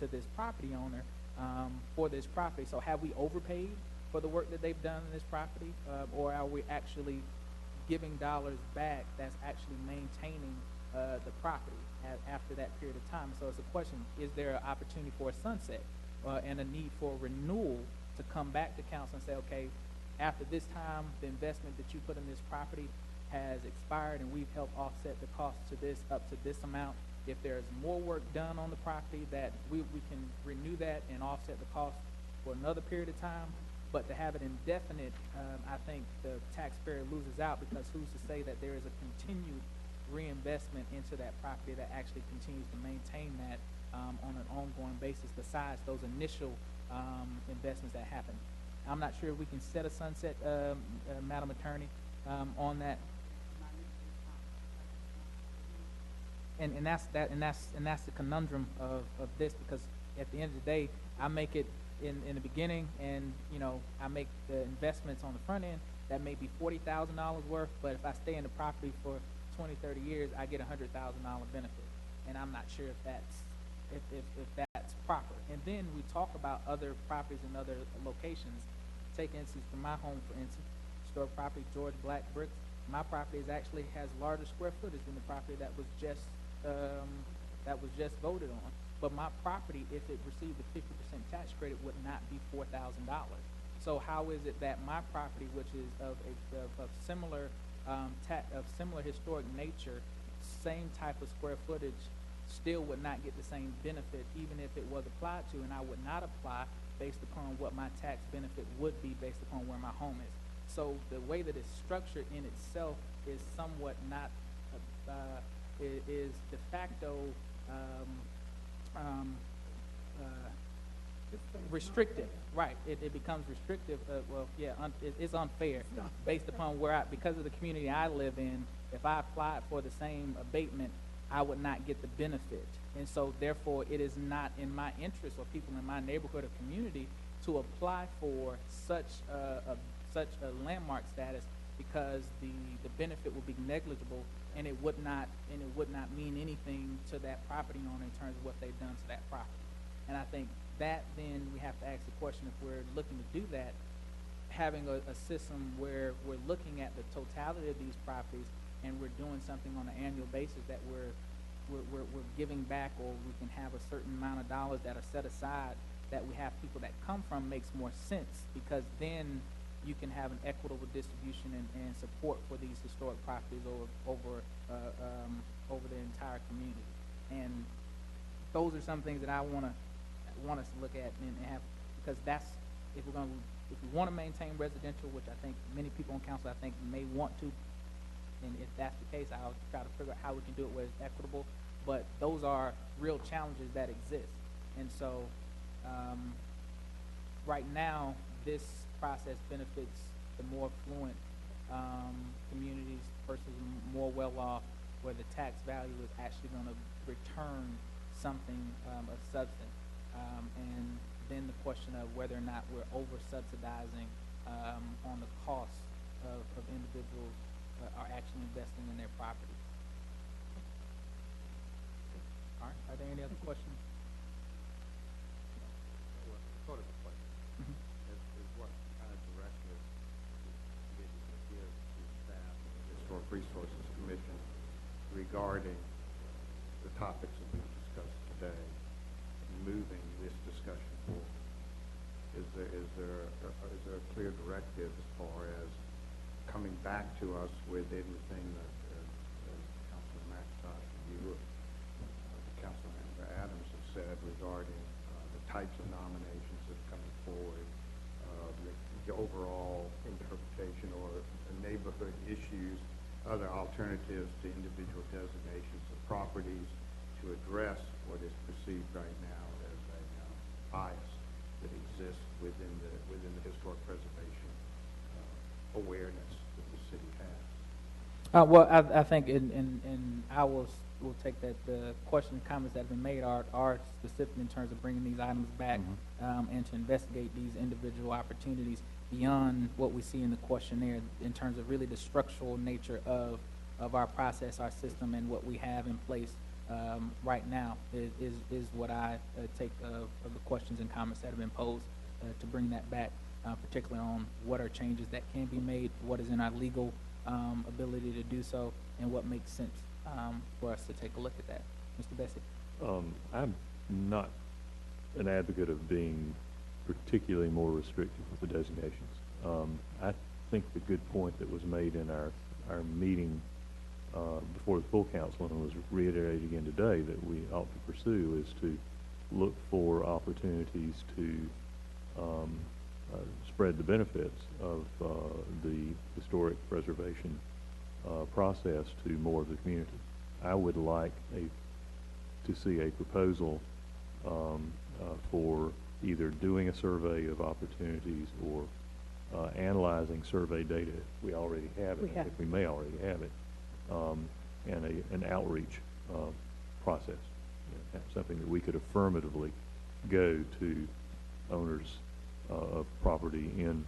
[SPEAKER 1] this property owner for this property. So have we overpaid for the work that they've done in this property, or are we actually giving dollars back that's actually maintaining the property after that period of time? So it's a question: is there an opportunity for a sunset and a need for renewal to come back to council and say, okay, after this time, the investment that you put in this property has expired, and we've helped offset the cost to this up to this amount. If there's more work done on the property, that we can renew that and offset the cost for another period of time. But to have it indefinite, I think the taxpayer loses out, because who's to say that there is a continued reinvestment into that property that actually continues to maintain that on an ongoing basis, besides those initial investments that happen. I'm not sure if we can set a sunset, Madam Attorney, on that. And that's the conundrum of this, because at the end of the day, I make it in the beginning, and I make the investments on the front end that may be $40,000 worth, but if I stay in the property for 20, 30 years, I get a $100,000 benefit, and I'm not sure if that's proper. And then we talk about other properties in other locations. Take instance from my home, for instance, historic property, George Black Bricks. My property actually has larger square footage than the property that was just voted on. But my property, if it received a 50% tax credit, would not be $4,000. So how is it that my property, which is of similar historic nature, same type of square footage, still would not get the same benefit, even if it was applied to, and I would not apply based upon what my tax benefit would be based upon where my home is. So the way that it's structured in itself is somewhat not, is de facto restrictive, right? It becomes restrictive. It's unfair based upon because of the community I live in. If I applied for the same abatement, I would not get the benefit, and so therefore it is not in my interest or people in my neighborhood or community to apply for such a landmark status, because the benefit would be negligible, and it would not mean anything to that property owner in terms of what they've done to that property. And I think that then we have to ask the question, if we're looking to do that, having a system where we're looking at the totality of these properties, and we're doing something on an annual basis that we're giving back, or we can have a certain amount of dollars that are set aside that we have people that come from makes more sense, because then you can have an equitable distribution and support for these historic properties over the entire community. And those are some things that I want us to look at and have, because that's, if we want to maintain residential, which I think many people on council I think may want to, and if that's the case, I'll try to figure out how we can do it where it's equitable. But those are real challenges that exist. And so right now, this process benefits the more affluent communities versus more well-off, where the tax value is actually going to return something of substance. And then the question of whether or not we're over-subsidizing on the cost of individuals are actually investing in their property. All right, are there any other questions?
[SPEAKER 9] Sort of a question. Is what kind of directive the committee will give to staff and the Historic Resources Commission regarding the topics that we've discussed today, moving this discussion forward? Is there a clear directive as far as coming back to us with anything that Councilman McIntosh and you or Councilmember Adams have said regarding the types of nominations that are coming forward, the overall interpretation or neighborhood issues, other alternatives to individual designations of properties to address what is perceived right now as a bias that exists within the historic preservation awareness that the city has?
[SPEAKER 1] Well, I think, and I will take that the question and comments that have been made are specific in terms of bringing these items back and to investigate these individual opportunities beyond what we see in the questionnaire, in terms of really the structural nature of our process, our system, and what we have in place right now is what I take of the questions and comments that have been posed to bring that back, particularly on what are changes that can be made, what is in our legal ability to do so, and what makes sense for us to take a look at that. Mr. Bessie?
[SPEAKER 5] I'm not an advocate of being particularly more restrictive with the designations. I think the good point that was made in our meeting before the full council and was reiterated again today that we ought to pursue is to look for opportunities to spread the benefits of the historic preservation process to more of the community. I would like to see a proposal for either doing a survey of opportunities or analyzing survey data. We already have it. I think we may already have it. And an outreach process, something that we could affirmatively go to owners of property in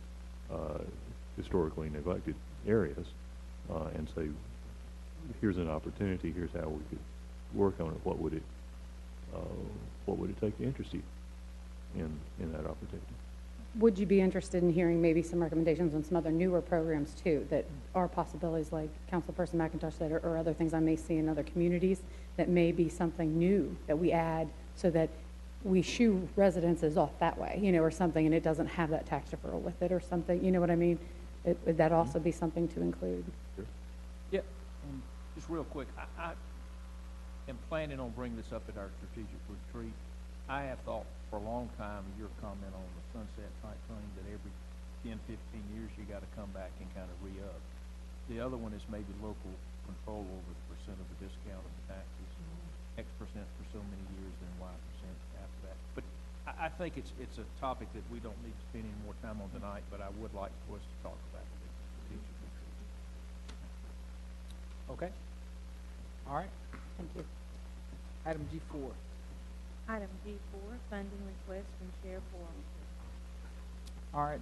[SPEAKER 5] historically neglected areas and say, here's an opportunity, here's how we could work on it. What would it take to interest you in that opportunity?
[SPEAKER 13] Would you be interested in hearing maybe some recommendations on some other newer programs too that are possibilities, like Councilperson McIntosh said, or other things I may see in other communities that may be something new that we add so that we shoo residences off that way, or something, and it doesn't have that tax deferral with it or something, you know what I mean? Would that also be something to include?
[SPEAKER 5] Sure.
[SPEAKER 10] Yeah, and just real quick, I am planning on bringing this up at our strategic retreat. I have thought for a long time, your comment on the sunset type thing, that every 10, 15 years you got to come back and kind of re-up. The other one is maybe local control over the percent of the discount of the taxes, X percent for so many years, then Y percent after that. But I think it's a topic that we don't need to spend any more time on tonight, but I would like for us to talk about it at the strategic retreat.
[SPEAKER 1] Okay. All right.
[SPEAKER 13] Thank you.
[SPEAKER 1] Item G4.
[SPEAKER 3] Item G4, funding request from Sheriff Forum.
[SPEAKER 1] All right.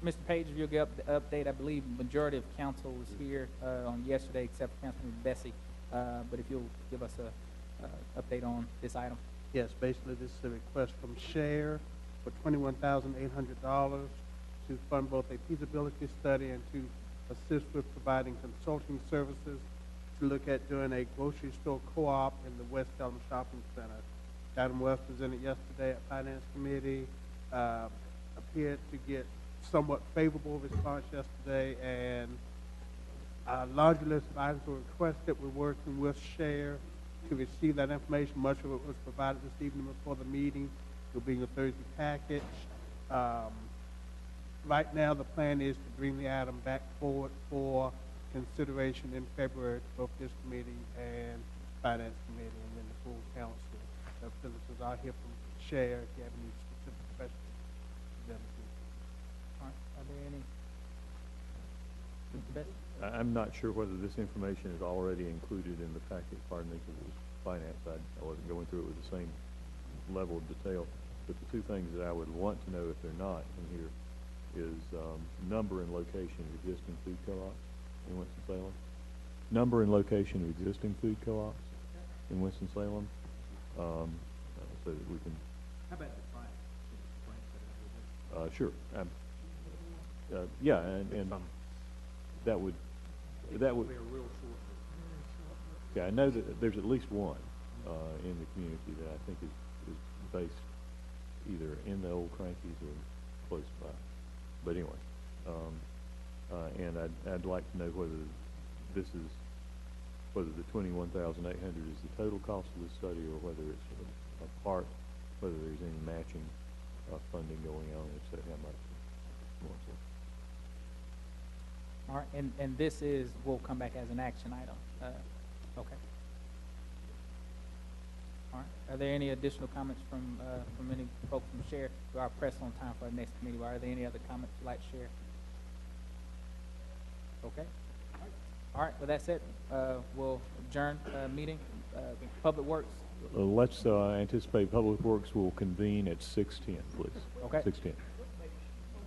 [SPEAKER 1] Mr. Page, if you'll get up the update, I believe majority of council was here on yesterday, except for Councilman Bessie. But if you'll give us a update on this item.
[SPEAKER 14] Yes, basically this is a request from Share for $21,800 to fund both a feasibility study and to assist with providing consulting services to look at doing a grocery store co-op in the West Salem Shopping Center. Adam West presented yesterday at Finance Committee, appeared to get somewhat favorable response yesterday, and a laundry list of items were requested. We're working with Share to receive that information. Much of it was provided this evening before the meeting. It'll be in your Thursday package. Right now, the plan is to bring the item back forward for consideration in February to both this committee and Finance Committee, and then the full council. Representatives are here from Share if you have any specific questions.
[SPEAKER 1] All right, are there any? Mr. Bessie?
[SPEAKER 5] I'm not sure whether this information is already included in the packet, pardon me, because it was finance. I wasn't going through it with the same level of detail. But the two things that I would want to know if they're not in here is number and location of existing food co-ops in Winston-Salem. Number and location of existing food co-ops in Winston-Salem, so that we can.
[SPEAKER 10] How about the
[SPEAKER 5] Sure. Yeah, and that would. Yeah, I know that there's at least one in the community that I think is based either in the old Crankies or close by. But anyway, and I'd like to know whether whether the $21,800 is the total cost of the study, or whether it's a part, whether there's any matching funding going on, if so, how much.
[SPEAKER 1] All right, and this will come back as an action item. Okay. All right. Are there any additional comments from any folks from Share? We are pressed on time for our next committee. Are there any other comments you'd like to share? Okay. All right. With that said, we'll adjourn meeting. Public Works.
[SPEAKER 5] Let's anticipate Public Works will convene at 6:10, please.
[SPEAKER 1] Okay.
[SPEAKER 5] 6:10.